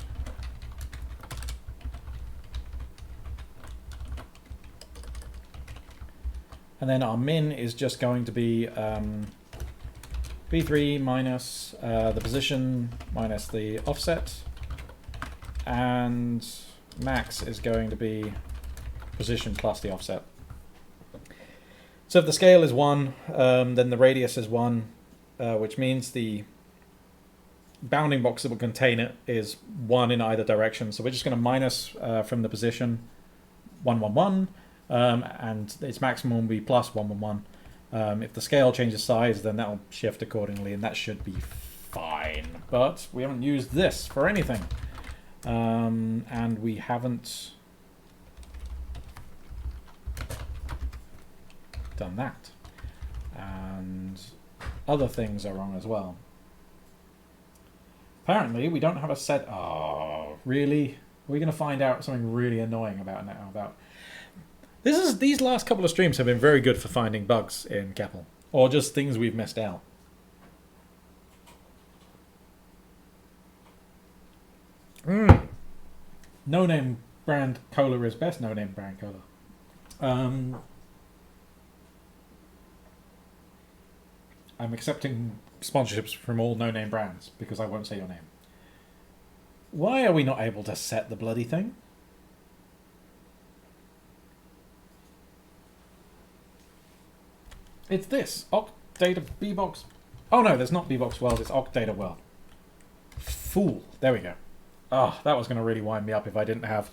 A: And then our min is just going to be B3 minus the position minus the offset. And max is going to be position plus the offset. So if the scale is 1, then the radius is 1, which means the bounding box that will contain it is 1 in either direction. So we're just going to minus from the position 1, 1, 1, and its maximum will be plus 1, 1, 1. If the scale changes size, then that will shift accordingly, and that should be fine. But we haven't used this for anything. And we haven't done that. And other things are wrong as well. Apparently, we don't have a set... Oh, really? We're going to find out something really annoying about now. These last couple of streams have been very good for finding bugs in CEPL. Or just things we've missed out. No-name brand cola is best no-name brand cola. I'm accepting sponsorships from all no-name brands because I won't say your name. Why are we not able to set the bloody thing? It's this. Occ data bbox. Oh no, there's not bbox world, it's occ data world. Fool. There we go. Oh, that was going to really wind me up if I didn't have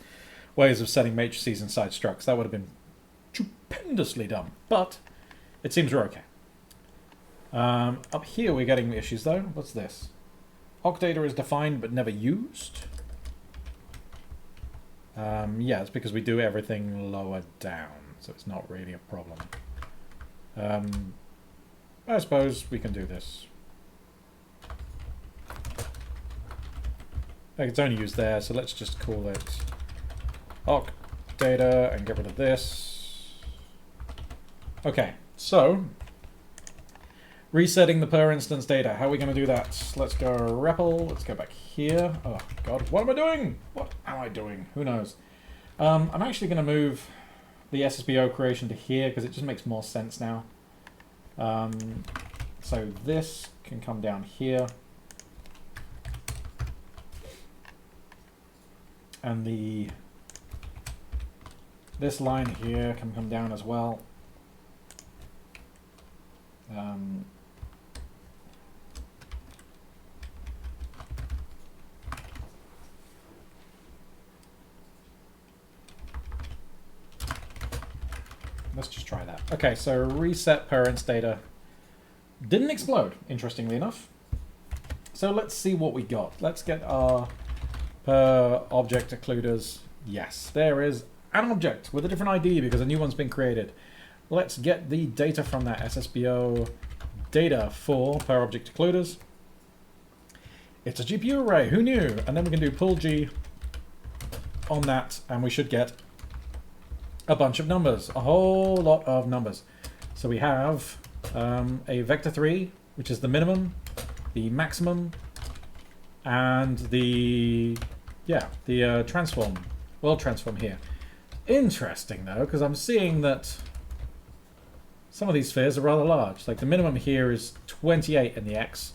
A: ways of setting matrices inside structs. That would have been stupendously dumb. But it seems we're okay. Up here we're getting issues though. What's this? Occ data is defined but never used. Yeah, it's because we do everything lower down, so it's not really a problem. I suppose we can do this. It's only used there, so let's just call it occ data and get rid of this. Okay, so resetting the per instance data. How are we going to do that? Let's go REPL. Let's go back here. Oh god, what am I doing? What am I doing? Who knows? I'm actually going to move the SSBO creation to here because it just makes more sense now. So this can come down here. And this line here can come down as well. Let's just try that. Okay, so reset parents data. Didn't explode, interestingly enough. So let's see what we got. Let's get our per object occluders. Yes, there is an object with a different ID because a new one's been created. Let's get the data from that SSBO data for per object occluders. It's a GPU array, who knew? And then we can do pull G on that and we should get a bunch of numbers, a whole lot of numbers. So we have a vector 3, which is the minimum, the maximum, and the transform, world transform here. Interesting though, because I'm seeing that some of these spheres are rather large. Like the minimum here is 28 in the X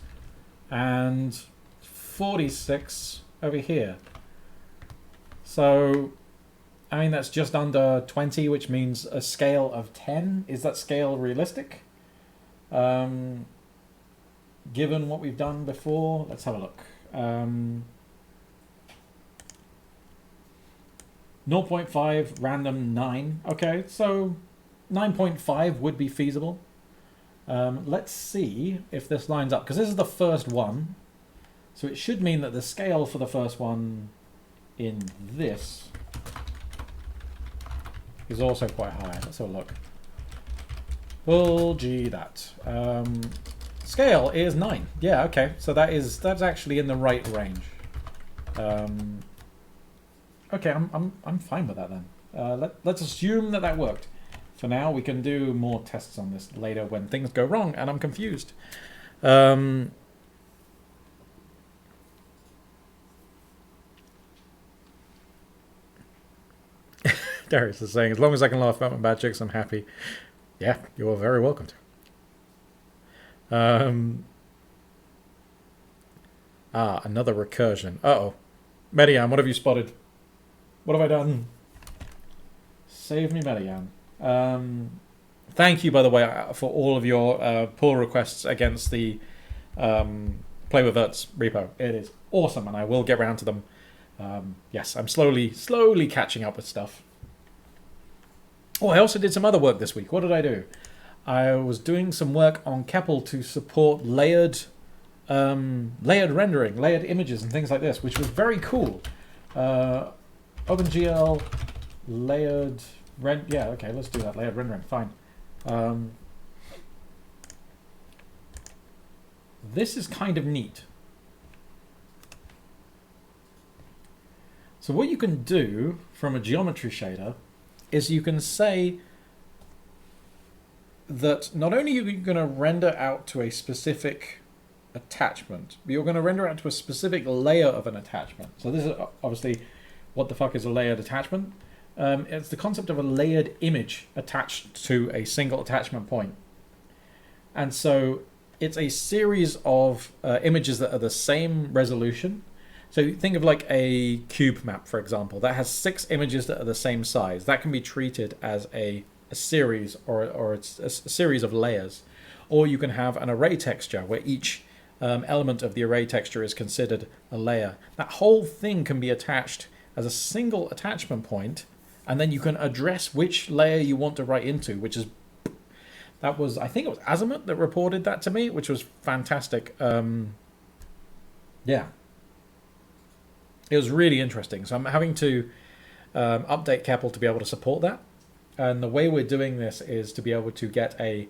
A: and 46 over here. So, I mean, that's just under 20, which means a scale of 10. Is that scale realistic? Given what we've done before, let's have a look. 0.5 random 9. Okay, so 9.5 would be feasible. Let's see if this lines up, because this is the first one. So it should mean that the scale for the first one in this is also quite high. Let's have a look. Well, gee, that. Scale is 9. Yeah, okay. So that's actually in the right range. Okay, I'm fine with that then. Let's assume that worked. For now, we can do more tests on this later when things go wrong and I'm confused. Darius is saying, as long as I can laugh about my bad jokes, I'm happy. Yeah, you're very welcome to. Another recursion. Uh-oh. Mediam, what have you spotted? What have I done? Save me Melian. Thank you, by the way, for all of your pull requests against the Play with Verts repo. It is awesome, and I will get around to them. Yes, I'm slowly catching up with stuff. Oh, I also did some other work this week. What did I do? I was doing some work on CEPL to support layered rendering, layered images and things like this, which was very cool. OpenGL layered yeah, okay, let's do that. Layered rendering, fine. This is kind of neat. So what you can do from a geometry shader is you can say that not only are you going to render out to a specific attachment, but you're going to render out to a specific layer of an attachment. So this is obviously, what the fuck is a layered attachment? It's the concept of a layered image attached to a single attachment point. And so it's a series of images that are the same resolution. So think of like a cube map, for example, that has 6 images that are the same size. That can be treated as a series or it's a series of layers. Or you can have an array texture where each element of the array texture is considered a layer. That whole thing can be attached as a single attachment point, and then you can address which layer you want to write into, which is, that was, I think it was Azimuth that reported that to me, which was fantastic. Yeah. It was really interesting. So I'm having to update CEPL to be able to support that. And the way we're doing this is to be able to get a,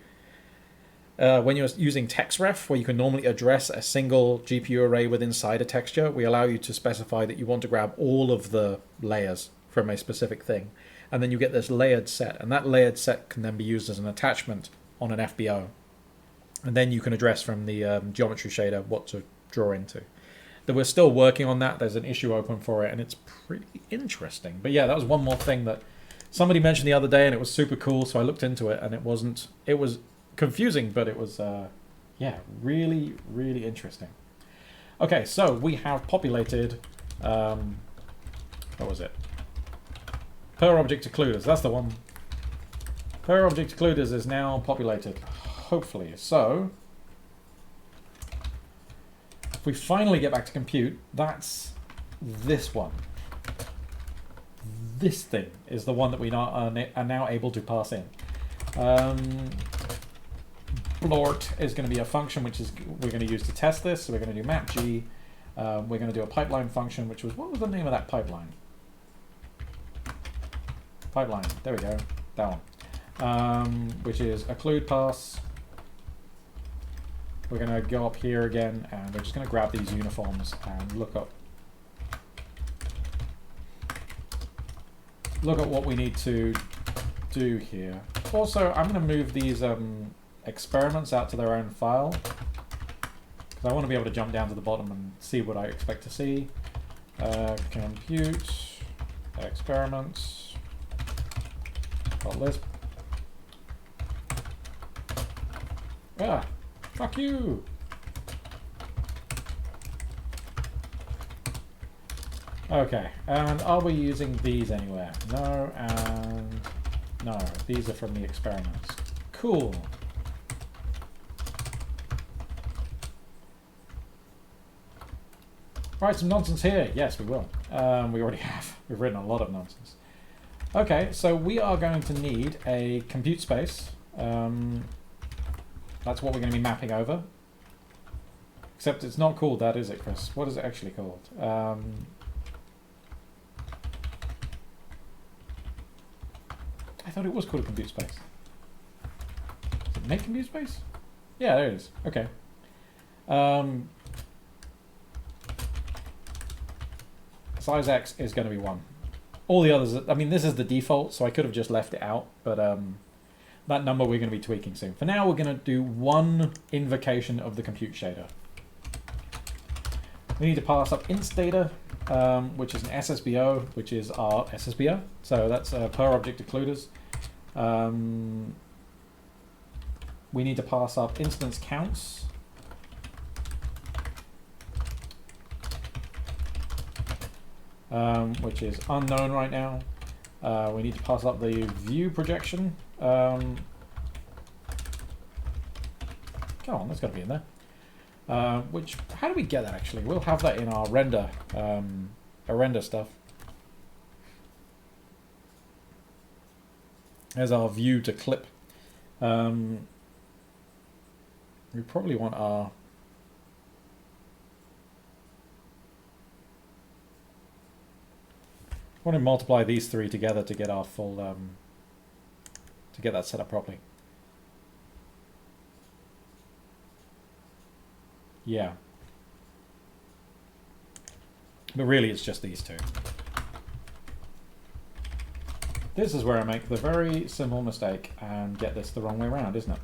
A: when you're using textref, where you can normally address a single GPU array within inside a texture, we allow you to specify that you want to grab all of the layers from a specific thing. And then you get this layered set. And that layered set can then be used as an attachment on an FBO. And then you can address from the geometry shader what to draw into. That we're still working on that. There's an issue open for it, and it's pretty interesting. But yeah, that was one more thing that somebody mentioned the other day, and it was super cool. So I looked into it, and it was confusing, but it was, yeah, really, really interesting. Okay, so we have populated, what was it? Per object occluders, that's the one. Per object occluders is now populated, hopefully. So if we finally get back to compute, that's this one. This thing is the one that we are now able to pass in. Blort is going to be a function which is we're going to use to test this. So we're going to do mapg. We're going to do a pipeline function, which was, what was the name of that pipeline? Pipeline, there we go, that one. Which is occlude pass. We're going to go up here again, and we're just going to grab these uniforms and look up what we need to do here. Also, I'm going to move these experiments out to their own file, because I want to be able to jump down to the bottom and see what I expect to see. Compute experiments .lisp. Ah, fuck you. Okay, and are we using these anywhere? No, and no. These are from the experiments. Cool. Write some nonsense here. Yes, we will. We already have. We've written a lot of nonsense. Okay, so we are going to need a compute space. That's what we're going to be mapping over. Except it's not called that, is it, Chris? What is it actually called? I thought it was called a compute space. Does it make compute space? Yeah, there it is. Okay. Size X is going to be 1. All the others, I mean, this is the default, so I could have just left it out, but that number we're going to be tweaking soon. For now, we're going to do one invocation of the compute shader. We need to pass up inst data, which is an SSBO, which is our SSBO. So that's per object occluders. We need to pass up instance counts. Which is unknown right now. We need to pass up the view projection. Come on, that's got to be in there. Which, how do we get that actually? We'll have that in our render, stuff. There's our view to clip. We probably want our... I want to multiply these three together to get our full, to get that set up properly. Yeah. But really it's just these two. This is where I make the very simple mistake and get this the wrong way around, isn't it?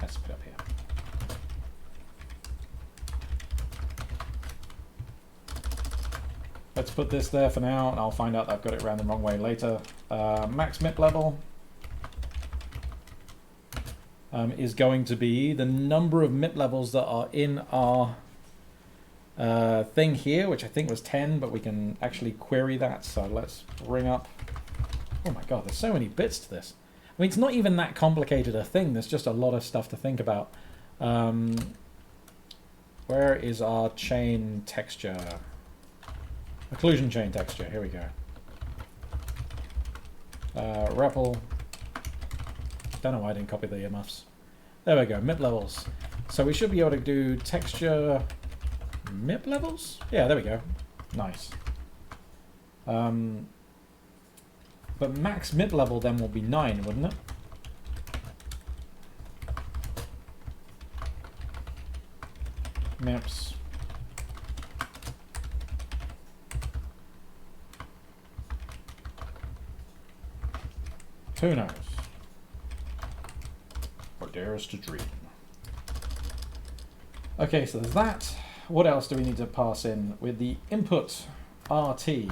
A: Let's put it up here. Let's put this there for now, and I'll find out that I've got it around the wrong way later. Max MIP level is going to be the number of MIP levels that are in our thing here, which I think was 10, but we can actually query that. So let's bring up... Oh my god, there's so many bits to this. I mean, it's not even that complicated a thing. There's just a lot of stuff to think about. Where is our chain texture? Occlusion chain texture. Here we go. REPL. Don't know why I didn't copy the earmuffs. There we go. MIP levels. So we should be able to do texture MIP levels? Yeah, there we go. Nice. But max MIP level then will be 9, wouldn't it? MIPs. Who knows? Or dares to dream. Okay, so there's that. What else do we need to pass in with the input RT?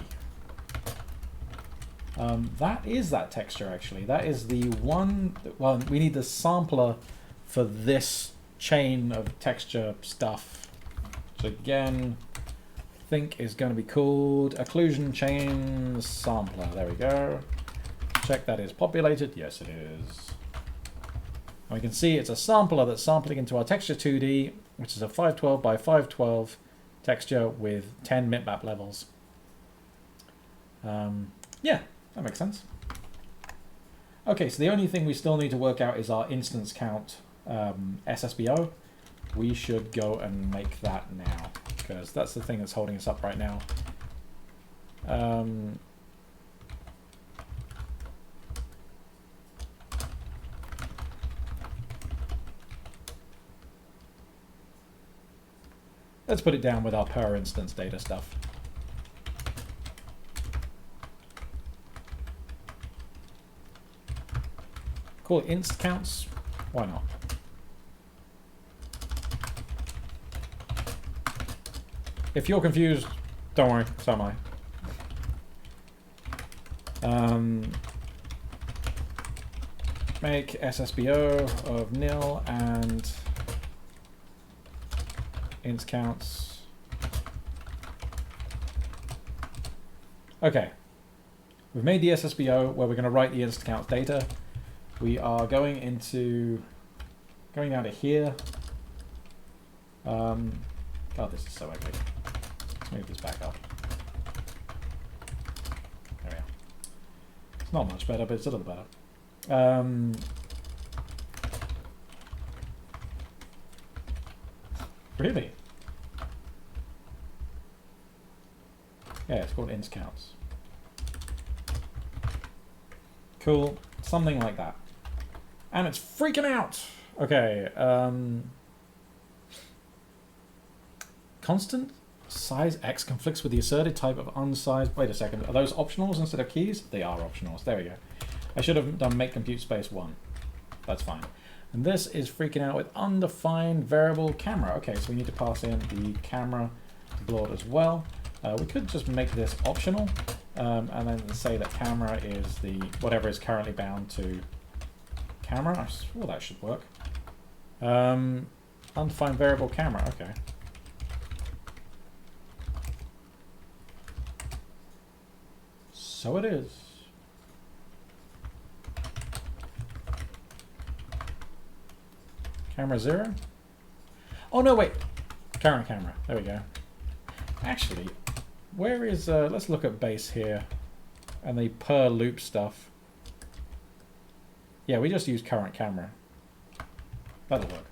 A: That is that texture actually. That is the one. Well, we need the sampler for this chain of texture stuff. So again, I think is going to be called Occlusion chain sampler. There we go. Check that is populated. Yes, it is. And we can see it's a sampler that's sampling into our texture 2D, which is a 512 by 512 texture with 10 MIP levels. Yeah, that makes sense. Okay, so the only thing we still need to work out is our instance count SSBO. We should go and make that now, because that's the thing that's holding us up right now. Let's put it down with our per instance data stuff. Call it inst counts. Why not? If you're confused, don't worry, so am I. Make SSBO of nil and inst counts. Okay, we've made the SSBO where we're going to write the inst counts data. We are going down to here. God, this is so ugly. Let's move this back up. There we are. It's not much better, but it's a little better. Really? Yeah, it's called inst counts. Cool. Something like that. And it's freaking out! Okay, constant size X conflicts with the asserted type of unsized... Wait a second, are those optionals instead of keys? They are optionals, there we go. I should have done make compute space 1. That's fine. And this is freaking out with undefined variable camera. Okay, so we need to pass in the camera to Blood as well. We could just make this optional, and then say that camera is the whatever is currently bound to camera. Well, that should work. Undefined variable camera. Okay. So it is. Camera 0. Oh no, wait. Current camera. There we go. Actually, where is, let's look at base here and the per loop stuff. Yeah, we just use current camera. That'll work.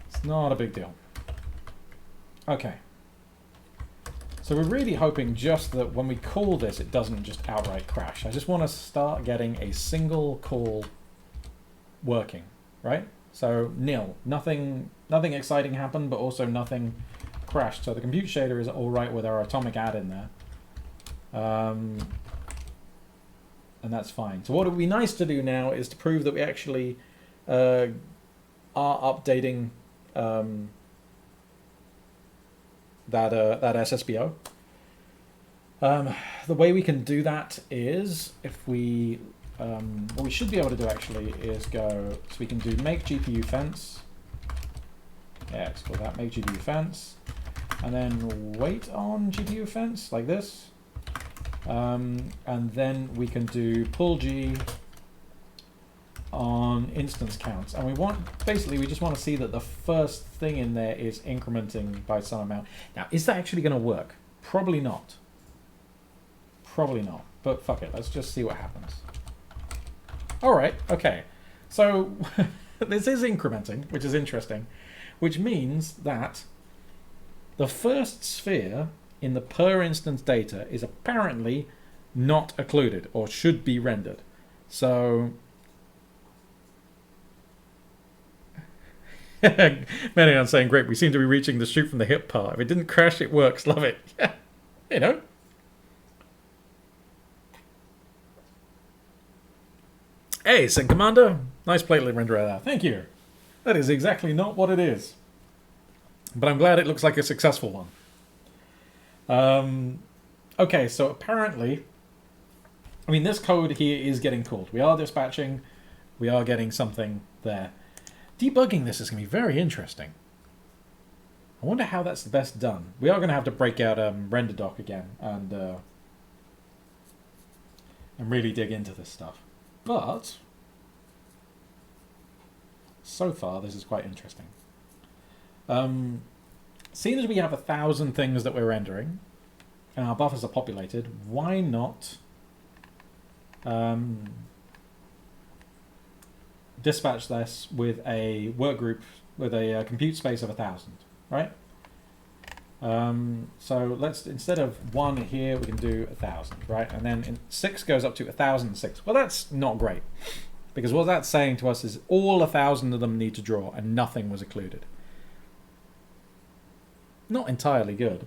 A: It's not a big deal. Okay. So we're really hoping just that when we call this, it doesn't just outright crash. I just want to start getting a single call working, right? So nil. Nothing exciting happened, but also nothing crashed. So the compute shader is all right with our atomic add in there. And that's fine. So what would be nice to do now is to prove that we actually are updating that SSBO. The way we can do that is if we what we should be able to do actually is go, so we can do make GPU fence. Yeah, let's call that make GPU fence, and then wait on GPU fence like this, and then we can do pull G on instance counts, and we want, basically we just want to see that the first thing in there is incrementing by some amount. Now, is that actually going to work? Probably not. Probably not, but fuck it, let's just see what happens. All right, okay, so this is incrementing, which is interesting, which means that the first sphere in the per instance data is apparently not occluded or should be rendered. So Marianne saying, great, we seem to be reaching the shoot from the hip part. If it didn't crash, it works. Love it. Yeah, you know. Hey, Sin Commander. Nice platelet renderer there. Thank you. That is exactly not what it is. But I'm glad it looks like a successful one. Okay, so apparently, I mean, this code here is getting called. We are dispatching. We are getting something there. Debugging this is going to be very interesting. I wonder how that's best done. We are going to have to break out render doc again and really dig into this stuff. But so far, this is quite interesting. Seeing as we have 1,000 things that we're rendering and our buffers are populated, why not dispatch this with a work group with a compute space of 1,000, right? So let's, instead of 1 here, we can do 1,000, right? And then 6 goes up to 1,006. Well, that's not great, because what that's saying to us is all 1,000 of them need to draw and nothing was occluded. Not entirely good.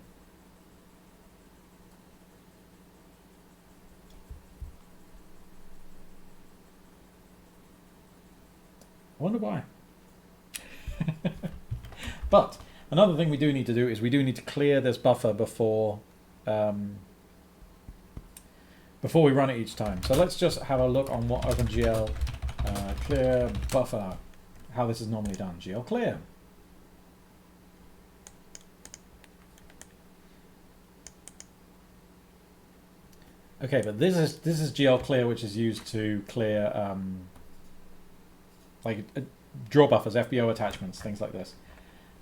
A: I wonder why. But another thing we do need to do is we do need to clear this buffer before we run it each time. So let's just have a look on what OpenGL clear buffer, how this is normally done. GL clear. Okay, but this is GL clear, which is used to clear draw buffers, FBO attachments, things like this.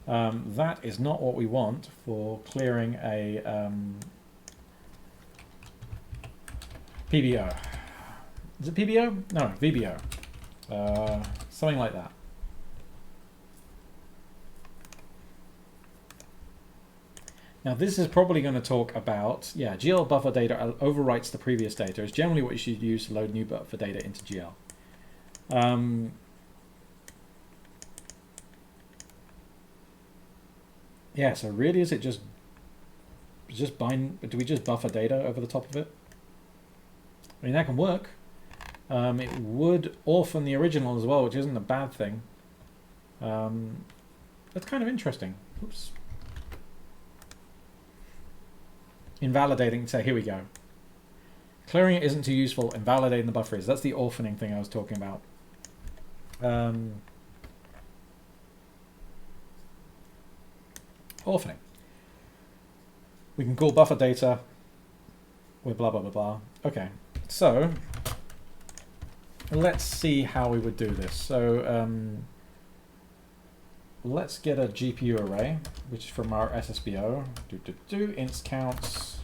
A: That is not what we want for clearing a PBO. Is it PBO? No, VBO. Something like that. Now this is probably going to talk about, yeah, GL buffer data overwrites the previous data. It's generally what you should use to load new buffer data into GL. Yeah, so really is it just bind, do we just buffer data over the top of it? I mean, that can work. It would orphan the original as well, which isn't a bad thing. That's kind of interesting. Oops. invalidating, so here we go. Clearing it isn't too useful, invalidating the buffer is. That's the orphaning thing I was talking about. Orphaning. We can call buffer data with blah, blah, blah, blah. Okay, so let's see how we would do this. So let's get a GPU array, which is from our SSBO. Inst counts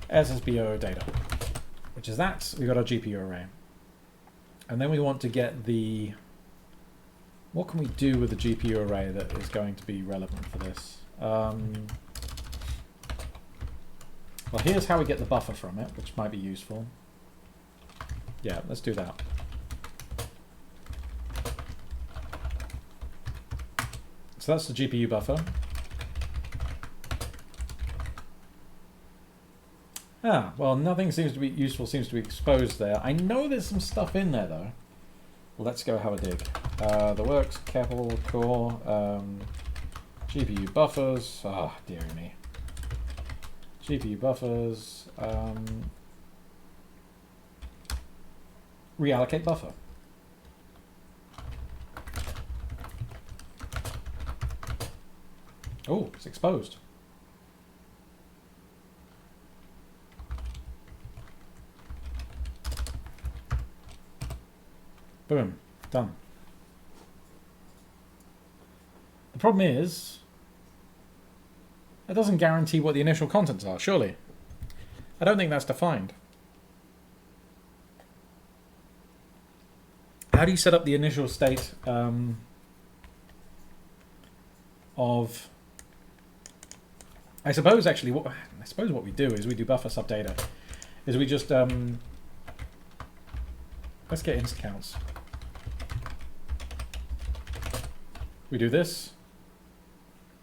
A: SSBO data, which is that. We got our GPU array. And then we want to get the, what can we do with the GPU array that is going to be relevant for this? Well, here's how we get the buffer from it, which might be useful. Yeah, let's do that. So that's the GPU buffer. Ah, well, nothing seems to be useful, seems to be exposed there. I know there's some stuff in there, though. Let's go have a dig. The works, CEPL, core, GPU buffers. Ah, dear me. GPU buffers. Reallocate buffer. Oh, it's exposed. Boom, done. The problem is, it doesn't guarantee what the initial contents are, surely. I don't think that's defined. How do you set up the initial state of... I suppose actually, what we do is we do buffer subdata. Is we just let's get inst counts. We do this.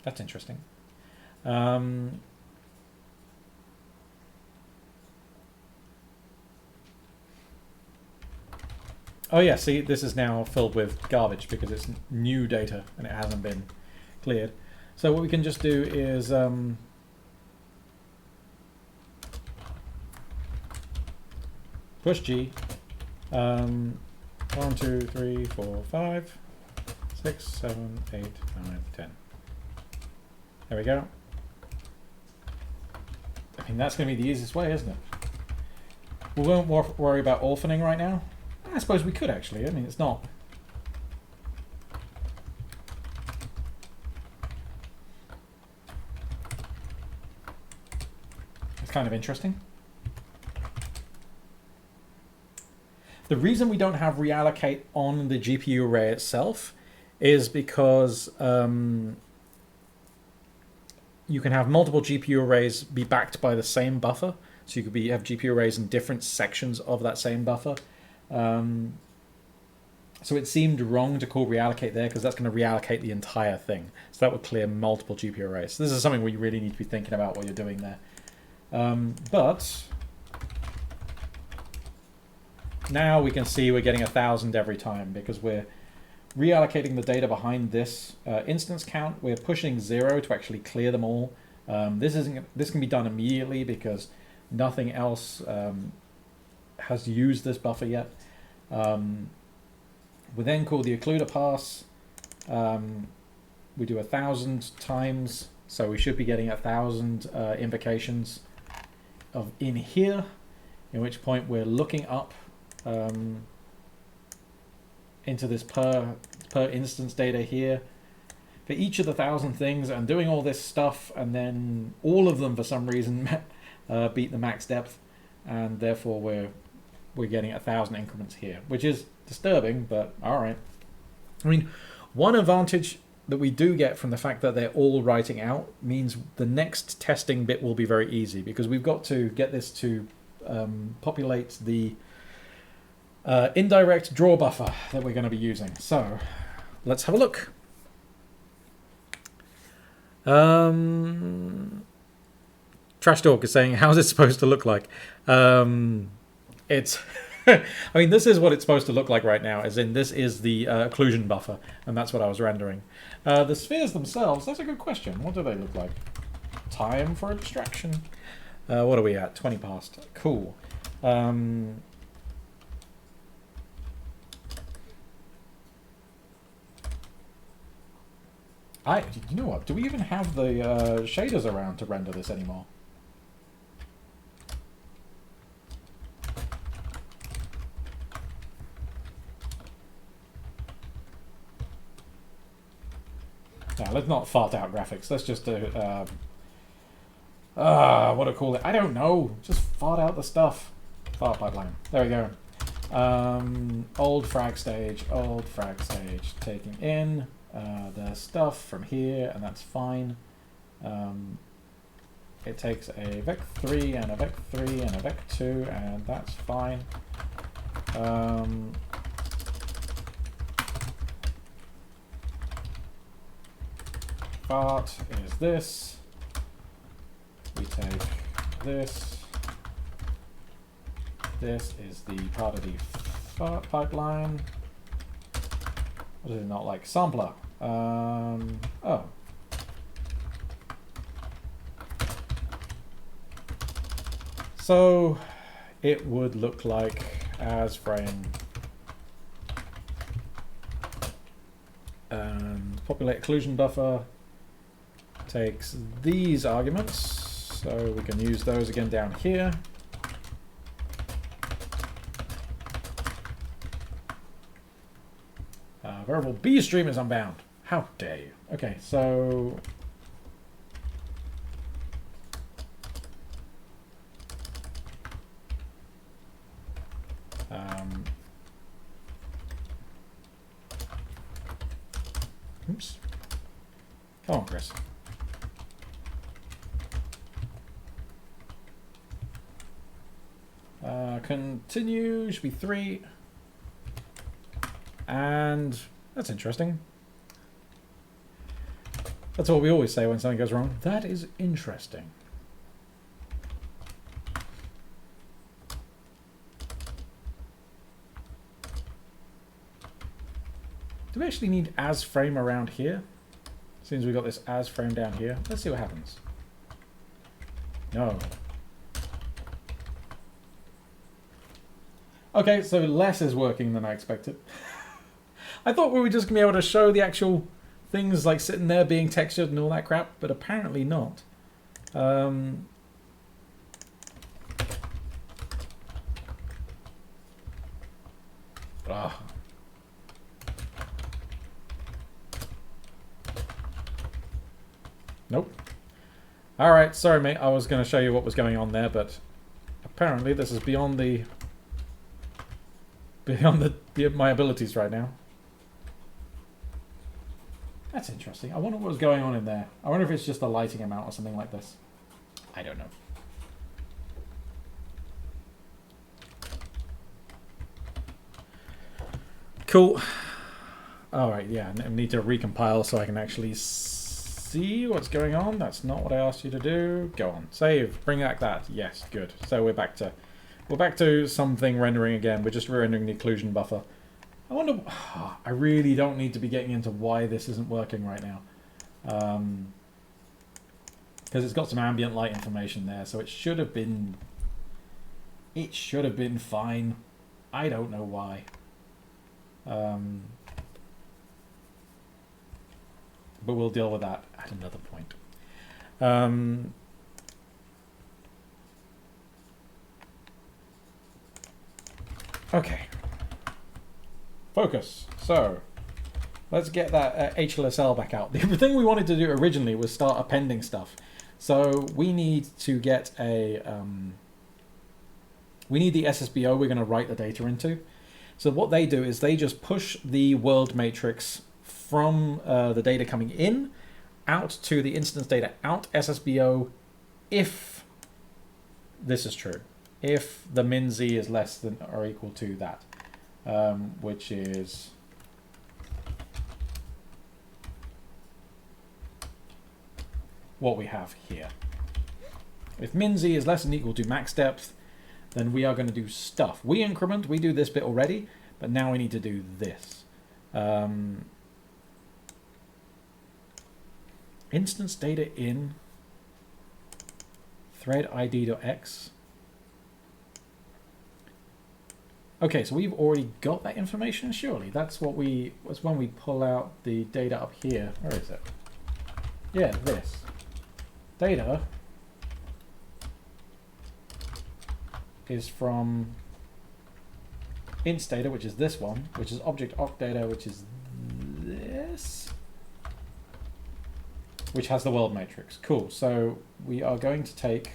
A: That's interesting. Oh yeah, see, this is now filled with garbage because it's new data and it hasn't been cleared. So what we can just do is push G. 1, 2, 3, 4, 5, 6, 7, 8, 9, 10. There we go. I mean, that's going to be the easiest way, isn't it? We won't worry about orphaning right now. I suppose we could actually. I mean, it's not. It's kind of interesting. The reason we don't have reallocate on the GPU array itself is because you can have multiple GPU arrays be backed by the same buffer. So you could have GPU arrays in different sections of that same buffer. So it seemed wrong to call reallocate there because that's going to reallocate the entire thing. So that would clear multiple GPU arrays. So this is something we really need to be thinking about what you're doing there. But now we can see we're getting 1,000 every time because we're reallocating the data behind this instance count. We're pushing 0 to actually clear them all. This can be done immediately because nothing else has used this buffer yet. We then call the occluder pass. We do 1,000 times, so we should be getting 1,000 invocations of in here, in which point we're looking up into this per instance data here for each of the 1,000 things and doing all this stuff, and then all of them for some reason beat the max depth, and therefore we're getting 1,000 increments here, which is disturbing, but all right. I mean, one advantage that we do get from the fact that they're all writing out means the next testing bit will be very easy because we've got to get this to populate the indirect draw buffer that we're going to be using. So let's have a look. Trash Talk is saying, how's it supposed to look like? It's I mean, this is what it's supposed to look like right now, as in this is the occlusion buffer, and that's what I was rendering. The spheres themselves, that's a good question. What do they look like? Time for a distraction. What are we at? 20 past. Cool. You know what? Do we even have the shaders around to render this anymore? No, let's not fart out graphics. Let's just do what do I call it? I don't know. Just fart out the stuff. Fart pipeline. There we go. Old frag stage, taking in the stuff from here, and that's fine. It takes a vec3 and a vec3 and a vec2, and that's fine. Fart is this. We take this. This is the part of the fart pipeline. What is it not like? Sampler. Oh. So it would look like as frame. And populate occlusion buffer takes these arguments, so we can use those again down here. Variable B stream is unbound. How dare you? Okay, so oops. Come on, Chris. Continue should be 3. And that's interesting. That's what we always say when something goes wrong. That is interesting. Do we actually need as frame around here? Since we got this as frame down here. Let's see what happens. No. Okay, so less is working than I expected. I thought we were just going to be able to show the actual things like sitting there being textured and all that crap, but apparently not. Nope. Alright, sorry mate, I was going to show you what was going on there, but apparently this is beyond my abilities right now. That's interesting. I wonder what was going on in there. I wonder if it's just a lighting amount or something like this. I don't know. Cool. Alright, yeah, I need to recompile so I can actually see what's going on. That's not what I asked you to do. Go on. Save. Bring back that. Yes, good. So we're back to something rendering again. We're just rendering the occlusion buffer. I wonder... I really don't need to be getting into why this isn't working right now. Because it's got some ambient light information there, so it should have been... It should have been fine. I don't know why. But we'll deal with that at another point. Okay. Focus. So, let's get that HLSL back out. The thing we wanted to do originally was start appending stuff. So, we need to get a... we need the SSBO we're going to write the data into. So what they do is they just push the world matrix from the data coming in out to the instance data out SSBO if this is true. If the min z is less than or equal to that, which is what we have here. If min z is less than equal to max depth, then we are going to do stuff. We increment, we do this bit already, but now we need to do this. Instance data in thread id.x. Okay, so we've already got that information, surely. That's when we pull out the data up here. Where is it? Yeah, this. Data is from inst data, which is this one, which is object oc data, which is this, which has the world matrix. Cool. So we are going to take.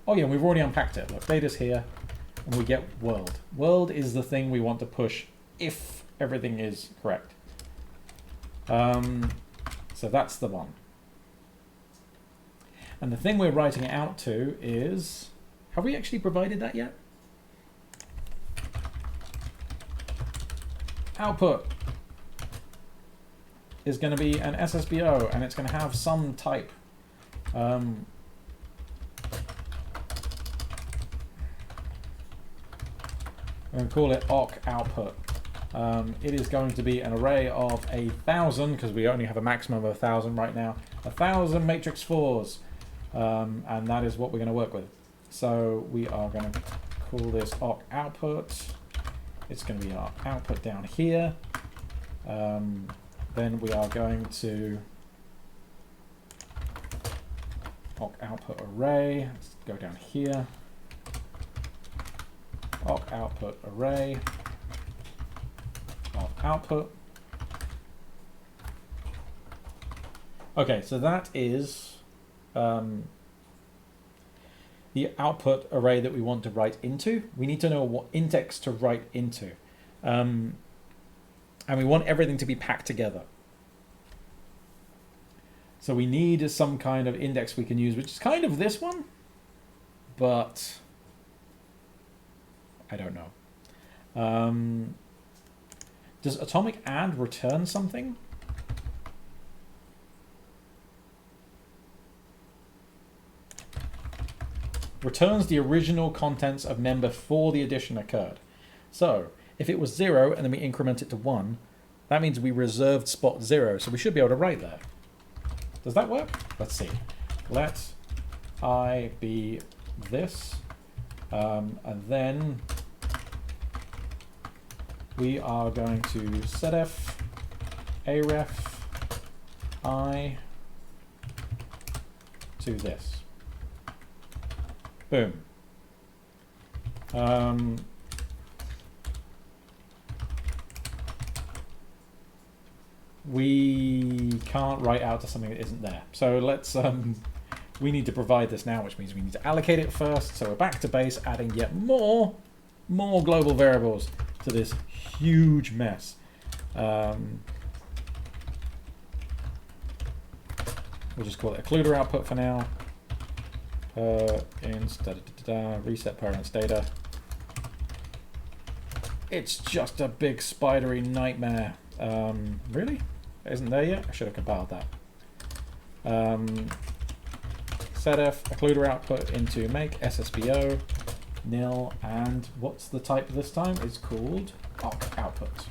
A: Oh yeah, we've already unpacked it. Look, data's here, and we get world. World is the thing we want to push if everything is correct. So that's the one. And the thing we're writing it out to is, have we actually provided that yet? Output is going to be an SSBO, and it's going to have some type. I'm going to call it awk output. It is going to be an array of 1,000, because we only have a maximum of 1,000 right now. 1,000 matrix 4s, and that is what we're going to work with. So we are going to call this awk output. It's going to be our output down here. Then we are going to awk output array. Let's go down here. Awk output array of output. Okay, so that is the output array that we want to write into. We need to know what index to write into. And we want everything to be packed together. So we need some kind of index we can use, which is kind of this one, but I don't know. Does atomic add return something? Returns the original contents of mem before the addition occurred. So if it was 0 and then we increment it to 1, that means we reserved spot 0. So we should be able to write there. Does that work? Let's see. Let I be this. And then we are going to setf aref I to this. Boom. We can't write out to something that isn't there. So let's, we need to provide this now, which means we need to allocate it first. So we're back to base, adding yet more global variables to this huge mess. We'll just call it occluder output for now. Reset parents data. It's just a big spidery nightmare. Really? It isn't there yet? I should have compiled that. Setf occluder output into make SSBO nil, and what's the type this time? It's called awk output.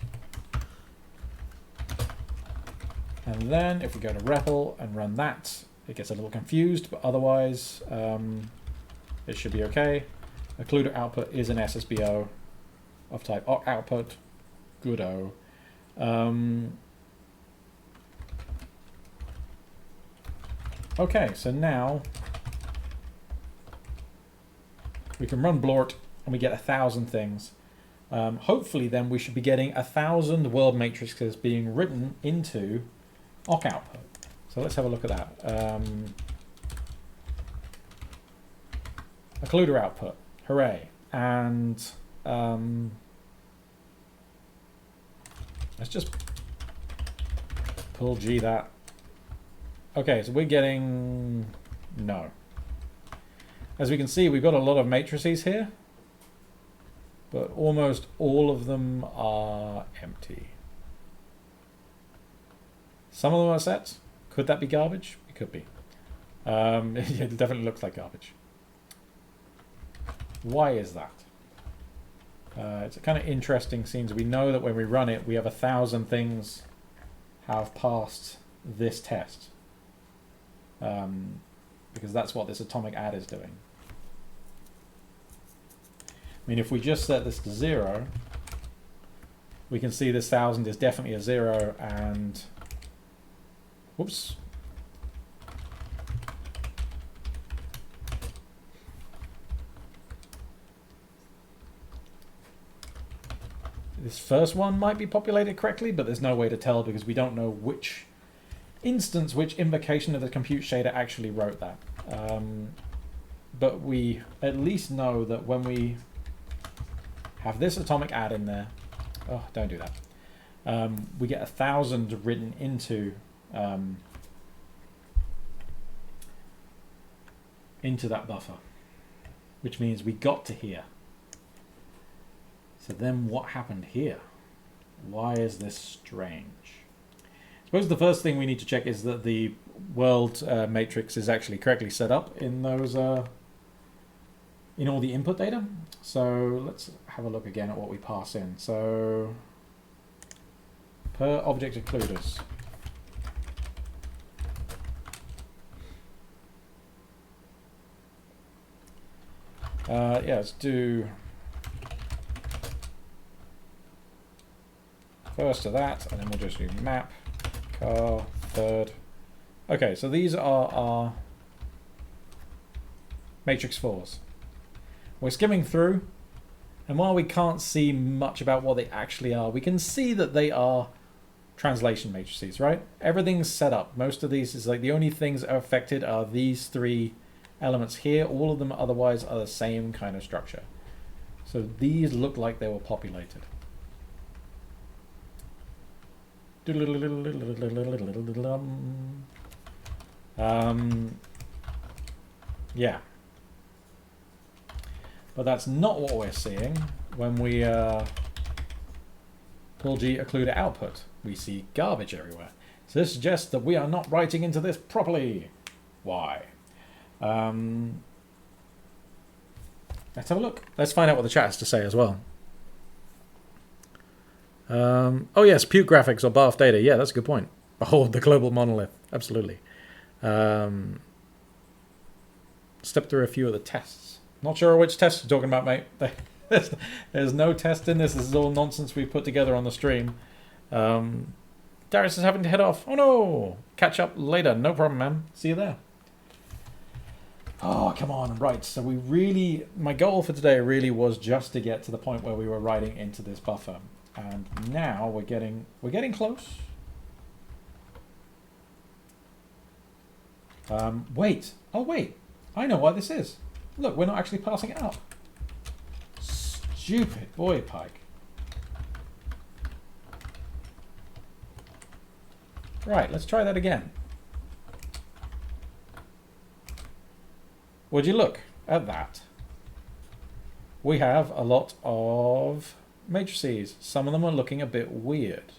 A: And then if we go to REPL and run that, it gets a little confused, but otherwise it should be okay. Occluder output is an SSBO of type awk output. Good-o. Okay, so now we can run blort and we get 1,000 things. Hopefully then we should be getting 1,000 world matrices being written into awk output. So let's have a look at that. Occluder output, hooray. And let's just pull G that. Okay, so we're getting no. As we can see, we've got a lot of matrices here, but almost all of them are empty. Some of them are sets. Could that be garbage? It could be. It definitely looks like garbage. Why is that? It's a kind of interesting scene. We know that when we run it, we have 1,000 things have passed this test. Because that's what this atomic add is doing. I mean, if we just set this to 0, we can see this 1,000 is definitely a 0 and... Whoops. This first one might be populated correctly, but there's no way to tell because we don't know which instance, which invocation of the compute shader actually wrote that. But we at least know that when we have this atomic add in there, oh, don't do that. We get 1,000 written into that buffer, which means we got to here. So then what happened here? Why is this strange? I suppose the first thing we need to check is that the world matrix is actually correctly set up in those in all the input data. So let's have a look again at what we pass in. So per object occluders. Yeah, let's do first to that, and then we'll just do map, car, third. Okay, so these are our matrix 4s. We're skimming through, and while we can't see much about what they actually are, we can see that they are translation matrices, right? Everything's set up. Most of these is like the only things that are affected are these 3 elements here. All of them otherwise are the same kind of structure. So these look like they were populated. Yeah. But that's not what we're seeing when we pull G occluder output. We see garbage everywhere. So this suggests that we are not writing into this properly. Why? Let's have a look. Let's find out what the chat has to say as well. Oh yes, Puke graphics or BARF data. Yeah, that's a good point. Behold the global monolith. Absolutely. Step through a few of the tests. Not sure which tests you're talking about, mate. There's no test in this. This is all nonsense we put together on the stream. Darius is having to head off. Oh no! Catch up later. No problem, man. See you there. Oh, come on. Right. So we really... My goal for today really was just to get to the point where we were writing into this buffer. And now we're getting close. Wait. Oh, wait. I know why this is. Look, we're not actually passing it up. Stupid boy, Pike. Right, let's try that again. Would you look at that? We have a lot of matrices. Some of them are looking a bit weird.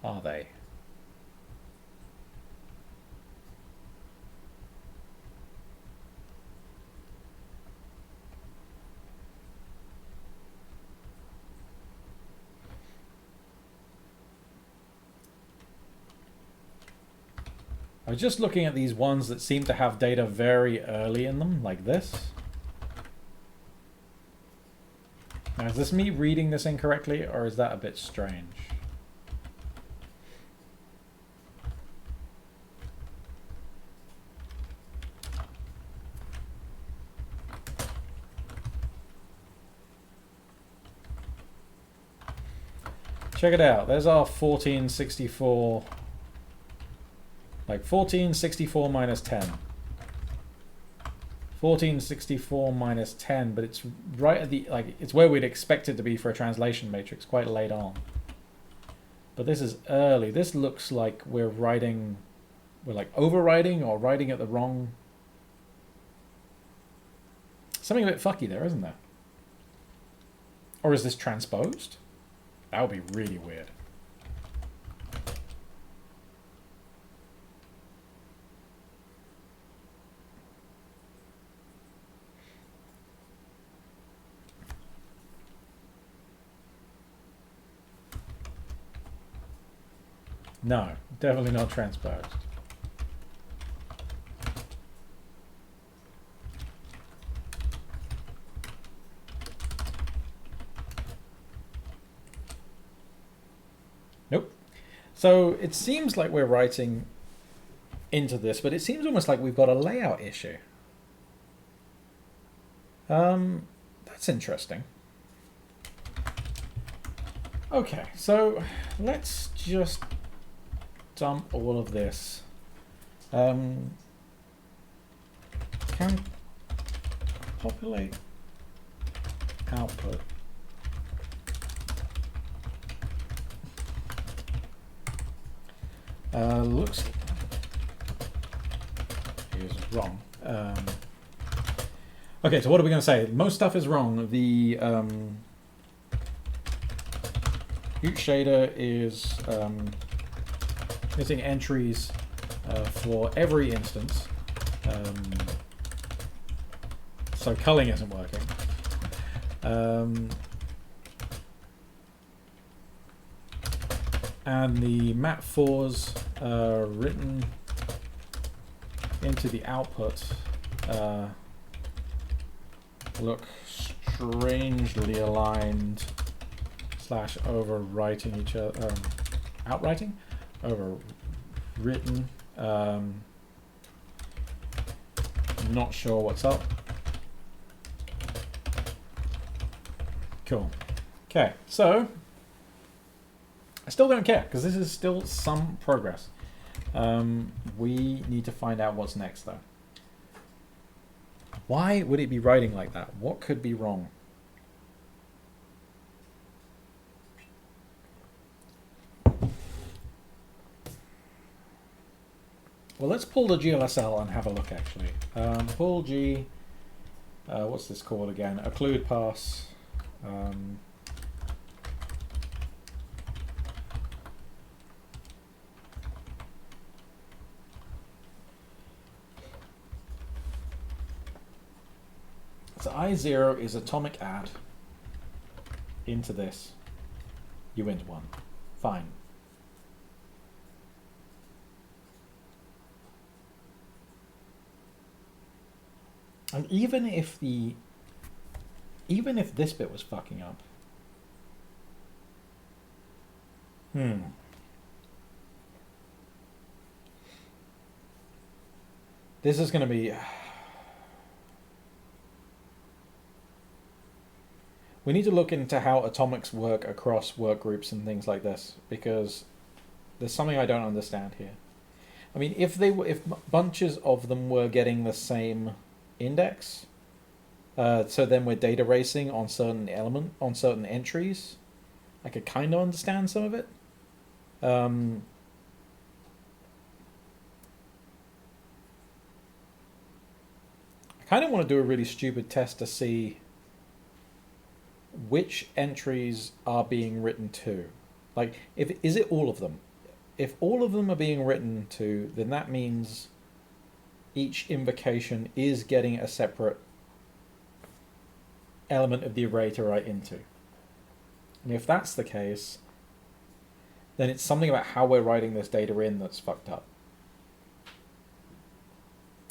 A: Are they? I was just looking at these ones that seem to have data very early in them, like this. Now, is this me reading this incorrectly, or is that a bit strange? Check it out. There's our 1464... Like 1464 minus 10. 1464 minus 10, but it's right at the, like, it's where we'd expect it to be for a translation matrix, quite late on. But this is early. This looks like we're writing, we're like overwriting or writing at the wrong... Something a bit fucky there, isn't there? Or is this transposed? That would be really weird. No, definitely not transposed. Nope. So it seems like we're writing into this, but it seems almost like we've got a layout issue. That's interesting. Okay, so let's just dump all of this. Can populate output. Looks is wrong. Okay, so what are we going to say? Most stuff is wrong. The Ute shader is missing entries for every instance. So culling isn't working. And the map4s written into the output look strangely aligned / overwriting each other. Outwriting? Overwritten. Not sure what's up. Cool. Okay, so I still don't care because this is still some progress. We need to find out what's next though. Why would it be writing like that? What could be wrong? Well, let's pull the GLSL and have a look actually. Pull G, what's this called again? Occlude pass. So I0 is atomic add into this uint1. Fine. And even if this bit was fucking up. This is going to be... We need to look into how atomics work across work groups and things like this, because there's something I don't understand here. I mean, if bunches of them were getting the same index, so then we're data racing on certain entries, I could kind of understand some of it. I kind of want to do a really stupid test to see which entries are being written to. Like, is it all of them? If all of them are being written to, then that means each invocation is getting a separate element of the array to write into. And if that's the case, then it's something about how we're writing this data in that's fucked up.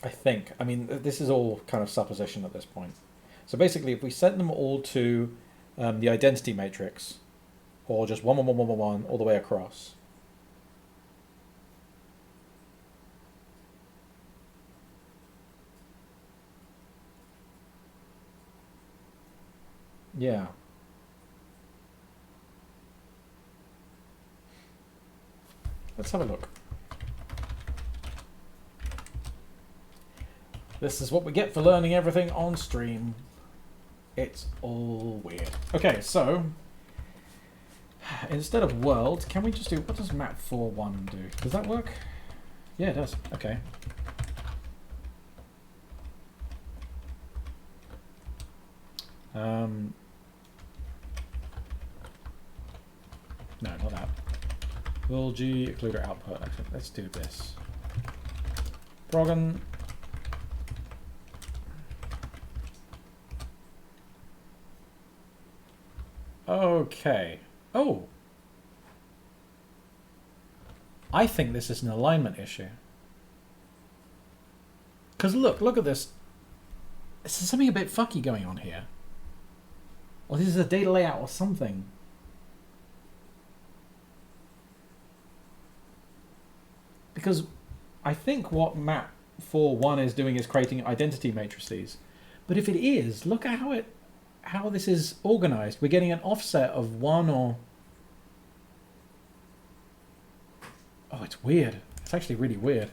A: I think. I mean, this is all kind of supposition at this point. So basically, if we set them all to the identity matrix, or just 1, 1, 1, 1, 1, 1 all the way across. Yeah. Let's have a look. This is what we get for learning everything on stream. It's all weird. Okay, so instead of world, can we just do, what does map41 do? Does that work? Yeah, it does. Okay. No, not that. Will G occluder output. Actually, let's do this. Progon. Okay. Oh. I think this is an alignment issue. Because look at this. There's something a bit fucky going on here. Or this is a data layout or something. Because I think what map 4.1 is doing is creating identity matrices. But if it is, look at how this is organized. We're getting an offset of 1 or... Oh, it's weird. It's actually really weird.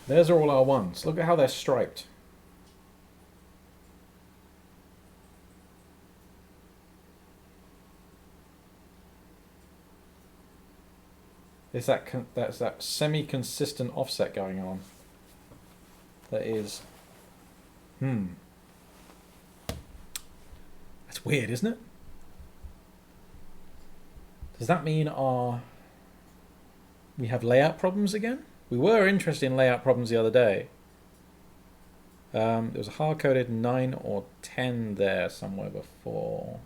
A: There's all our ones. Look at how they're striped. There's that semi-consistent offset going on. That is... That's weird, isn't it? Does that mean we have layout problems again? We were interested in layout problems the other day. There was a hard-coded 9 or 10 there somewhere before.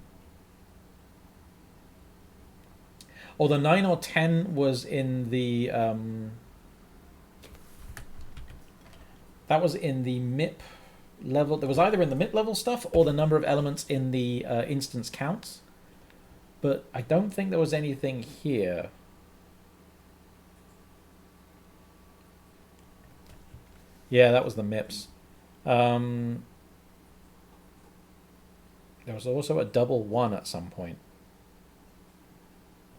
A: Or the 9 or 10 was in the... that was in the MIP level. There was either in the MIP level stuff or the number of elements in the instance counts. But I don't think there was anything here. Yeah, that was the MIPS. There was also a double 1 at some point.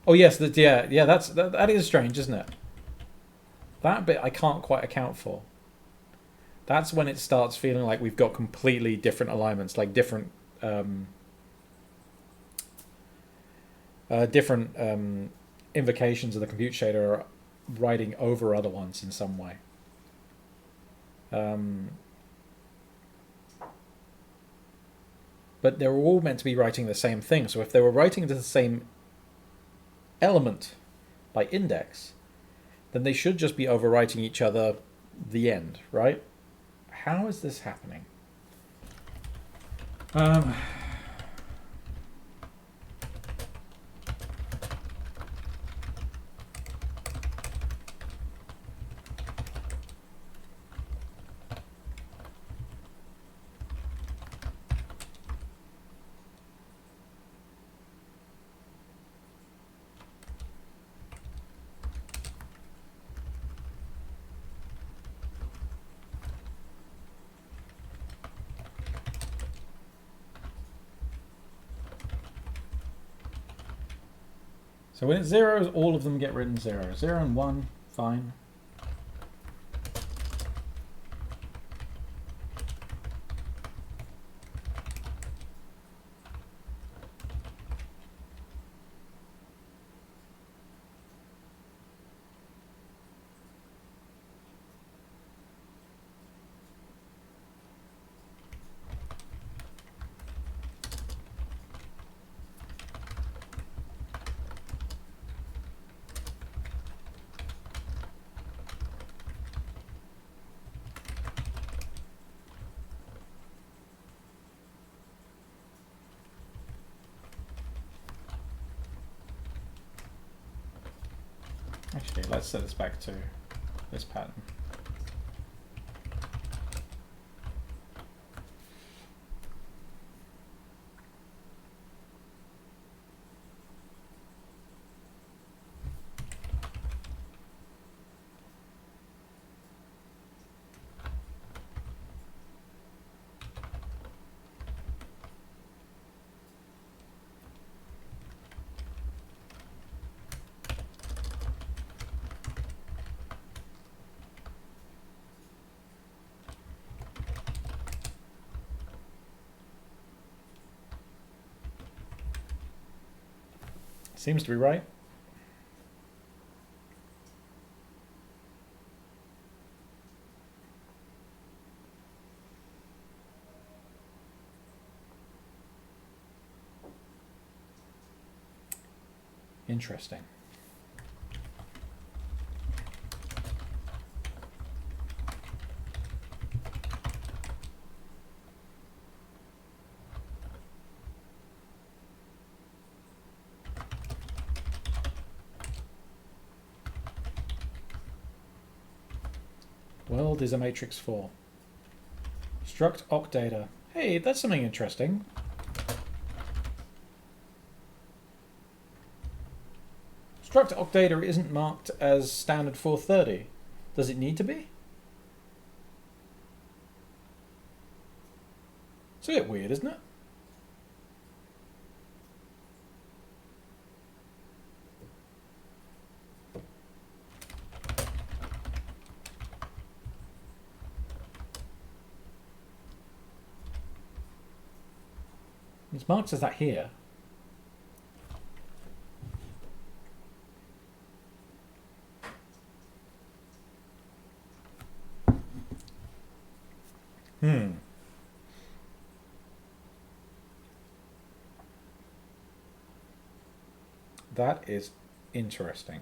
A: Oh yes, that is strange, isn't it? That bit I can't quite account for. That's when it starts feeling like we've got completely different alignments, like different invocations of the compute shader are writing over other ones in some way. But they were all meant to be writing the same thing. So if they were writing to the same element by index, then they should just be overwriting each other the end, right? How is this happening? So when it's 0, all of them get written 0. 0 and 1, fine. Actually, let's set this back to this pattern. Seems to be right. Interesting. world is a matrix for? Struct occ data. Hey, that's something interesting. Struct occ data isn't marked as standard 430. Does it need to be? It's a bit weird, isn't it? It's marked as that here. That is interesting.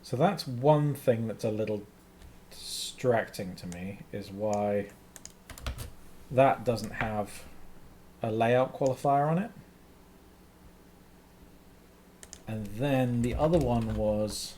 A: So that's one thing that's a little distracting to me, is why that doesn't have a layout qualifier on it. And then the other one was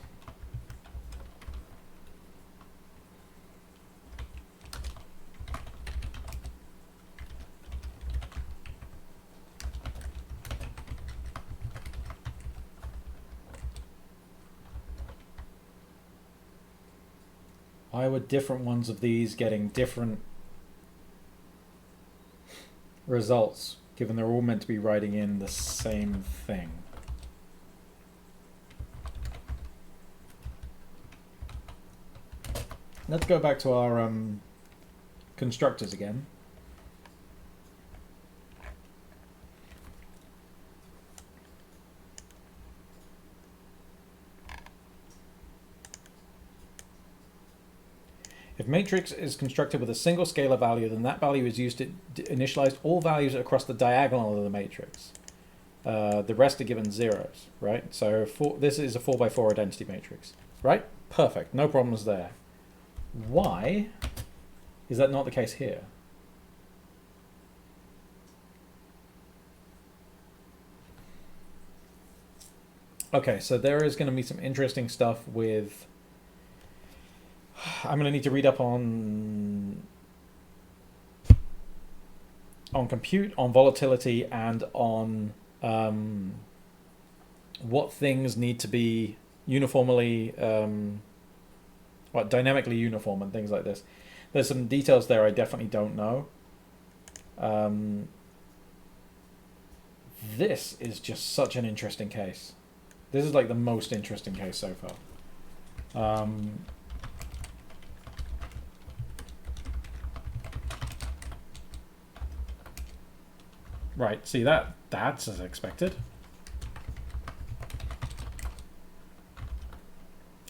A: why were different ones of these getting different results, given they're all meant to be writing in the same thing? Let's go back to our constructors again. If matrix is constructed with a single scalar value, then that value is used to initialize all values across the diagonal of the matrix. The rest are given zeros, right? So this is a 4x4 identity matrix, right? Perfect, no problems there. Why is that not the case here? Okay, so there is going to be some interesting stuff with... I'm going to need to read up on compute, on volatility, and on what things need to be uniformly, dynamically uniform and things like this. There's some details there I definitely don't know. This is just such an interesting case. This is like the most interesting case so far. Right, see that's as expected.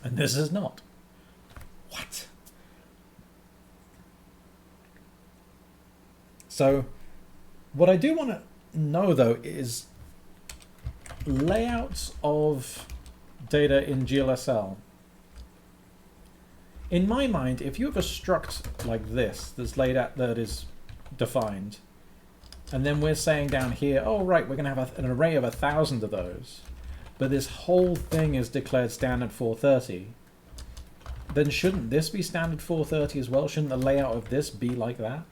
A: And this is not. What? So, what I do want to know though is layouts of data in GLSL. In my mind, if you have a struct like this that's laid out, that is defined, and then we're saying down here, oh right, we're going to have an array of 1,000 of those, but this whole thing is declared standard 430, then shouldn't this be standard 430 as well? Shouldn't the layout of this be like that?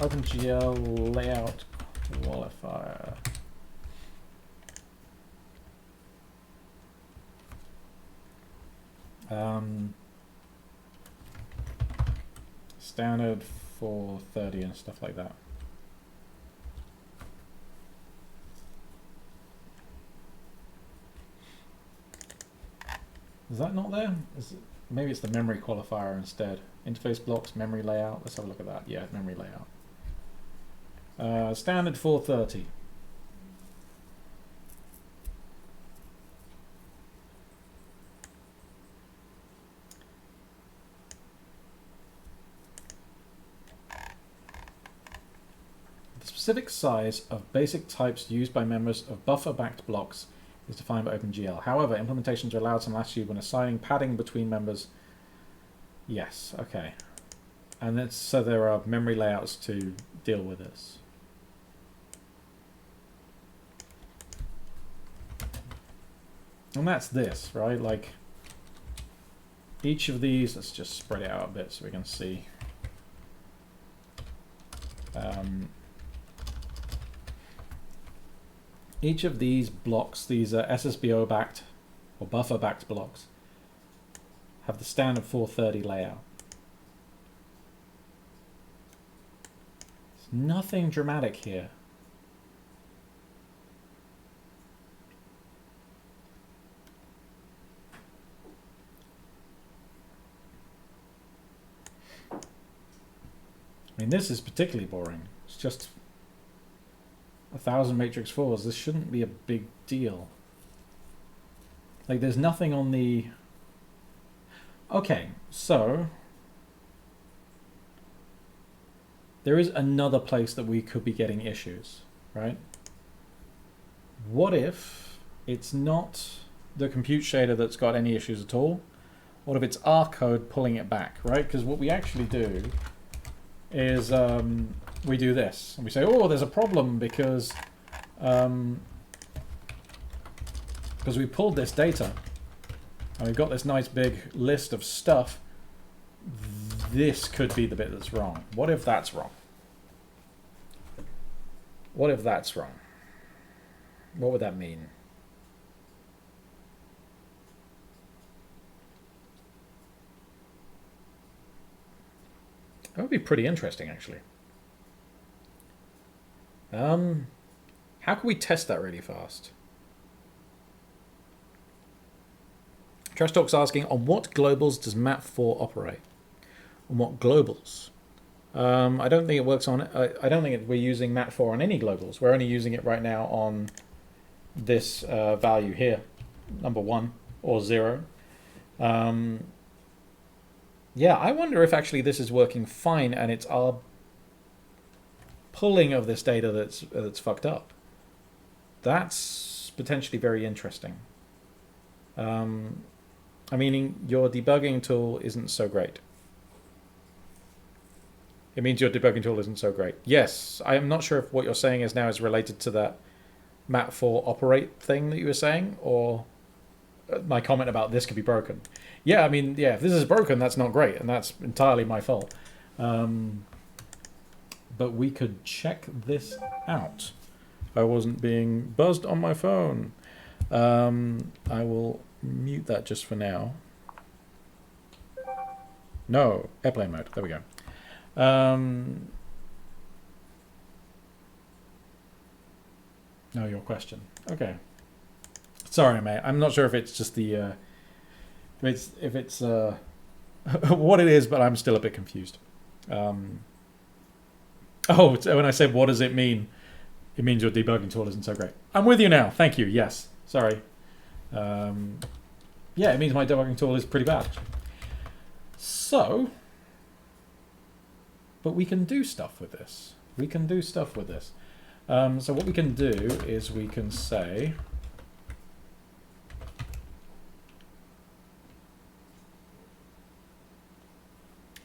A: OpenGL layout qualifier. Standard 430 and stuff like that. Is that not there? Maybe it's the memory qualifier instead. Interface blocks, memory layout. Let's have a look at that. Yeah, memory layout. Standard 430. specific size of basic types used by members of buffer-backed blocks is defined by OpenGL. However, implementations are allowed some latitude when assigning padding between members. Yes, okay. And that's, so there are memory layouts to deal with this. And that's this, right? Like, each of these, let's just spread it out a bit so we can see. Each of these blocks, these are SSBO-backed or buffer-backed blocks, have the standard 430 layout. There's nothing dramatic here. I mean, this is particularly boring. It's just 1,000 matrix 4s. This shouldn't be a big deal. Like, there's nothing on the... Okay, so... there is another place that we could be getting issues, right? What if it's not the compute shader that's got any issues at all? What if it's our code pulling it back, right? Because what we actually do is we do this. And we say, oh, there's a problem because we pulled this data. And we've got this nice big list of stuff. This could be the bit that's wrong. What if that's wrong? What if that's wrong? What would that mean? That would be pretty interesting, actually. How can we test that really fast? Trash Talk's asking, on what globals does map4 operate? On what globals? I don't think it works on... I don't think we're using map4 on any globals. We're only using it right now on this value here, number 1 or 0. Yeah, I wonder if actually this is working fine and it's our pulling of this data that's fucked up. That's potentially very interesting. I mean, your debugging tool isn't so great. It means your debugging tool isn't so great. Yes, I am not sure if what you're saying is now is related to that map4 operate thing that you were saying, or my comment about this could be broken. Yeah, I mean, yeah, if this is broken, that's not great, and that's entirely my fault. But we could check this out. I wasn't being buzzed on my phone. I will mute that just for now. No, airplane mode. There we go. No, your question. Okay. Sorry, mate. I'm not sure if it's just the... if it's what it is, but I'm still a bit confused. Oh, so when I said what does it mean, it means your debugging tool isn't so great. I'm with you now. Thank you. Yes. Sorry. Yeah, it means my debugging tool is pretty bad. So, but we can do stuff with this. We can do stuff with this. So what we can do is we can say...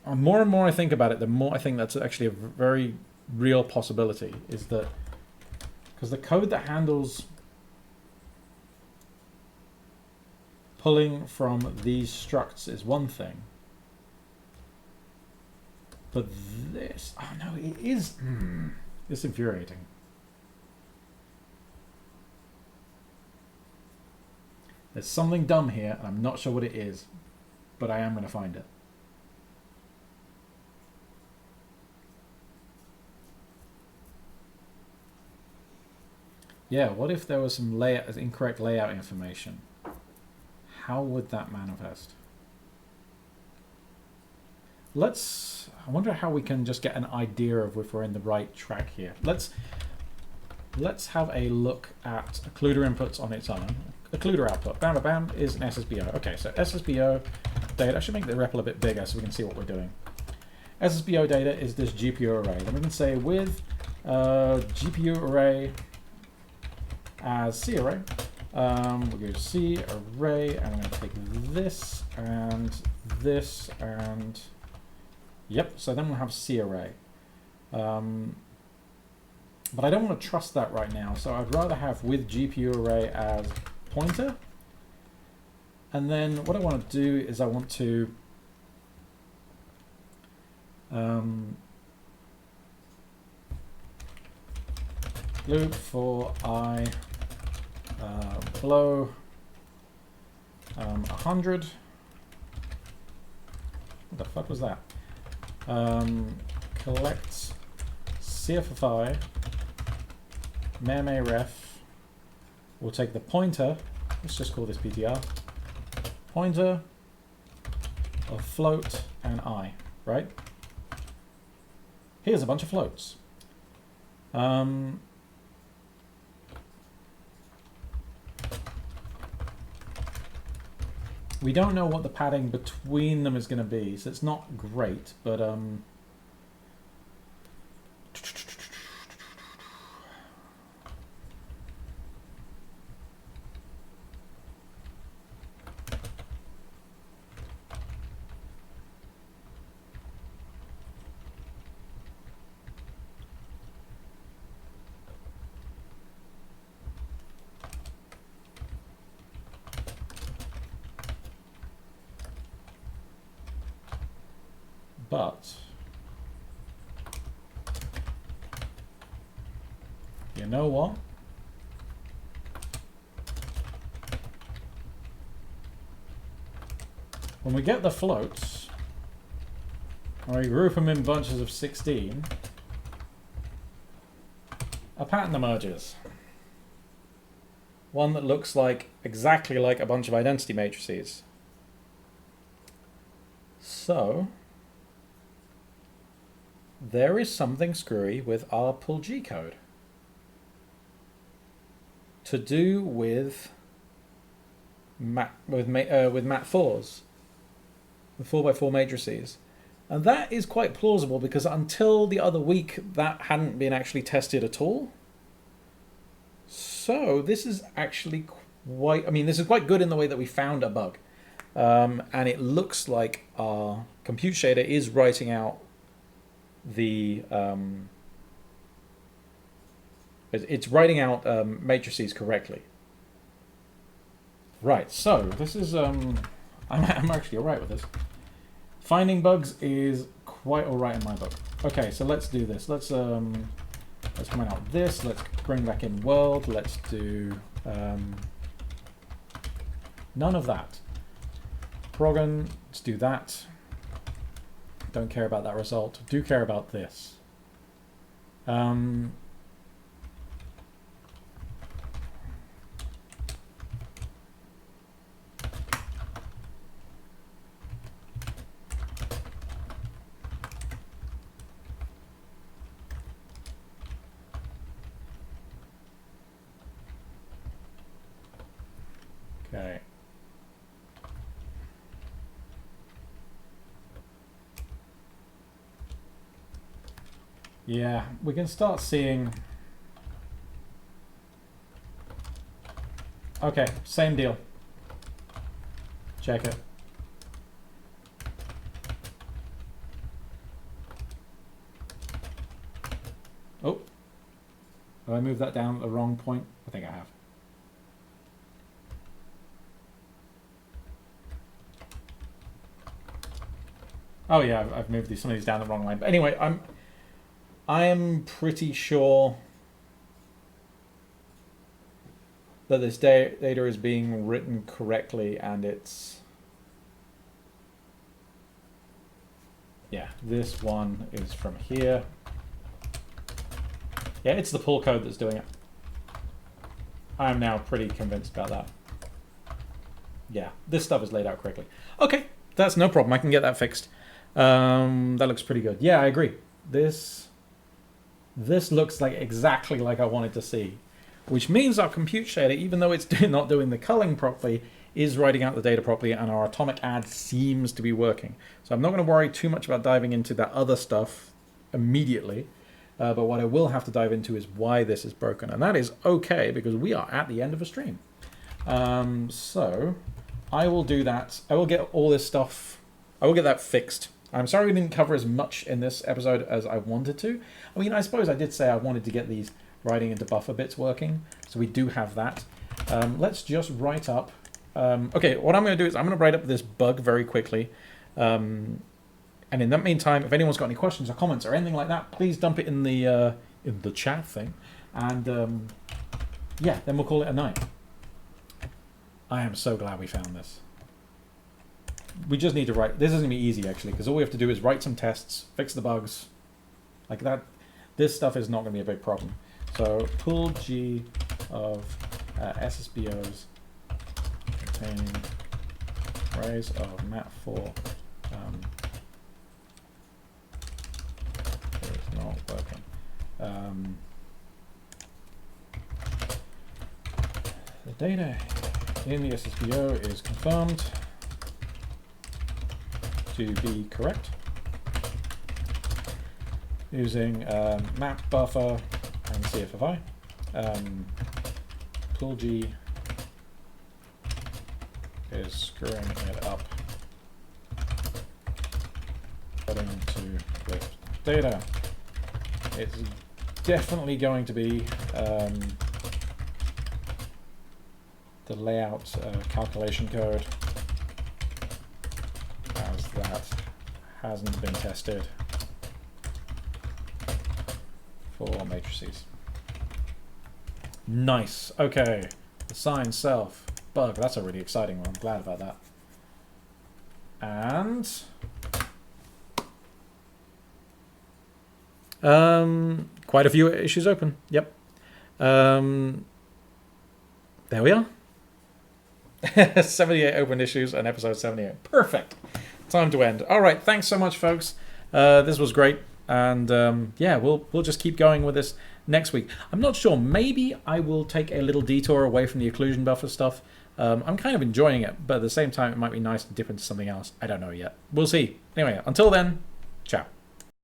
A: more and more I think about it, the more I think that's actually a very real possibility, is that because the code that handles pulling from these structs is one thing, but this, oh no, it is, it's infuriating. There's something dumb here, and I'm not sure what it is, but I am going to find it. Yeah, what if there was some incorrect layout information? How would that manifest? I wonder how we can just get an idea of if we're in the right track here. Let's have a look at occluder inputs on its own. Occluder output, bam, bam, bam, is an SSBO. Okay, so SSBO data, I should make the REPL a bit bigger so we can see what we're doing. SSBO data is this GPU array. Then we can say with GPU array as C array. We'll go C array, and I'm going to take this, and yep, so then we'll have C array. But I don't want to trust that right now, so I'd rather have with GPU array as pointer. And then what I want to do is I want to loop for I below 100. What the fuck was that? Collect CFFI mem_ref. We'll take the pointer. Let's just call this PTR. Pointer of float and I, right? Here's a bunch of floats. We don't know what the padding between them is going to be, so it's not great, but you know what? When we get the floats, and we group them in bunches of 16, a pattern emerges. One that looks like exactly like a bunch of identity matrices. So there is something screwy with our pull G code to do with mat4s, with 4x4 matrices, and that is quite plausible because until the other week that hadn't been actually tested at all. So this is actually quite, I mean, this is quite good in the way that we found a bug, and it looks like our compute shader is writing out the it's writing out matrices correctly. Right, so this is I'm actually alright with this. Finding bugs is quite alright in my book. Okay, so let's do this. Let's comment out this. Let's bring back in world. Let's do none of that. Progon. Let's do that. Don't care about that result. Do care about this. Okay. Yeah, we can start seeing. Okay, same deal. Check it. Oh, have I moved that down at the wrong point? I think I have. Oh yeah, I've moved some of these down the wrong line. But anyway, I'm pretty sure that this data is being written correctly, and it's, yeah, this one is from here. Yeah, it's the pull code that's doing it. I'm now pretty convinced about that. Yeah, this stuff is laid out correctly. Okay, that's no problem. I can get that fixed. That looks pretty good. Yeah, I agree. This looks like exactly like I wanted to see, which means our compute shader, even though it's not doing the culling properly, is writing out the data properly, and our atomic add seems to be working. So I'm not going to worry too much about diving into that other stuff immediately. But what I will have to dive into is why this is broken. And that is okay, because we are at the end of a stream. So I will do that. I will get all this stuff. I will get that fixed. I'm sorry we didn't cover as much in this episode as I wanted to. I mean, I suppose I did say I wanted to get these writing into buffer bits working. So we do have that. Let's just write up. Okay, what I'm going to do is I'm going to write up this bug very quickly. And in that meantime, if anyone's got any questions or comments or anything like that, please dump it in the chat thing. And yeah, then we'll call it a night. I am so glad we found this. We just need to write. This is going to be easy, actually, because all we have to do is write some tests, fix the bugs. Like that. This stuff is not going to be a big problem. So pool G of SSBOs containing arrays of map4 is not working. The data in the SSBO is confirmed to be correct using map buffer and CFFI. Pool G is screwing it up according to lift data. It's definitely going to be the layout calculation code, as that hasn't been tested for matrices. Nice. Okay. Assign self bug. That's a really exciting one. I'm glad about that. And quite a few issues open. Yep. There we are. 78 open issues and episode 78. Perfect. Time to end. All right. Thanks so much, folks. This was great. And yeah, we'll just keep going with this next week. I'm not sure. Maybe I will take a little detour away from the occlusion buffer stuff. I'm kind of enjoying it, but at the same time, it might be nice to dip into something else. I don't know yet. We'll see. Anyway, until then, ciao.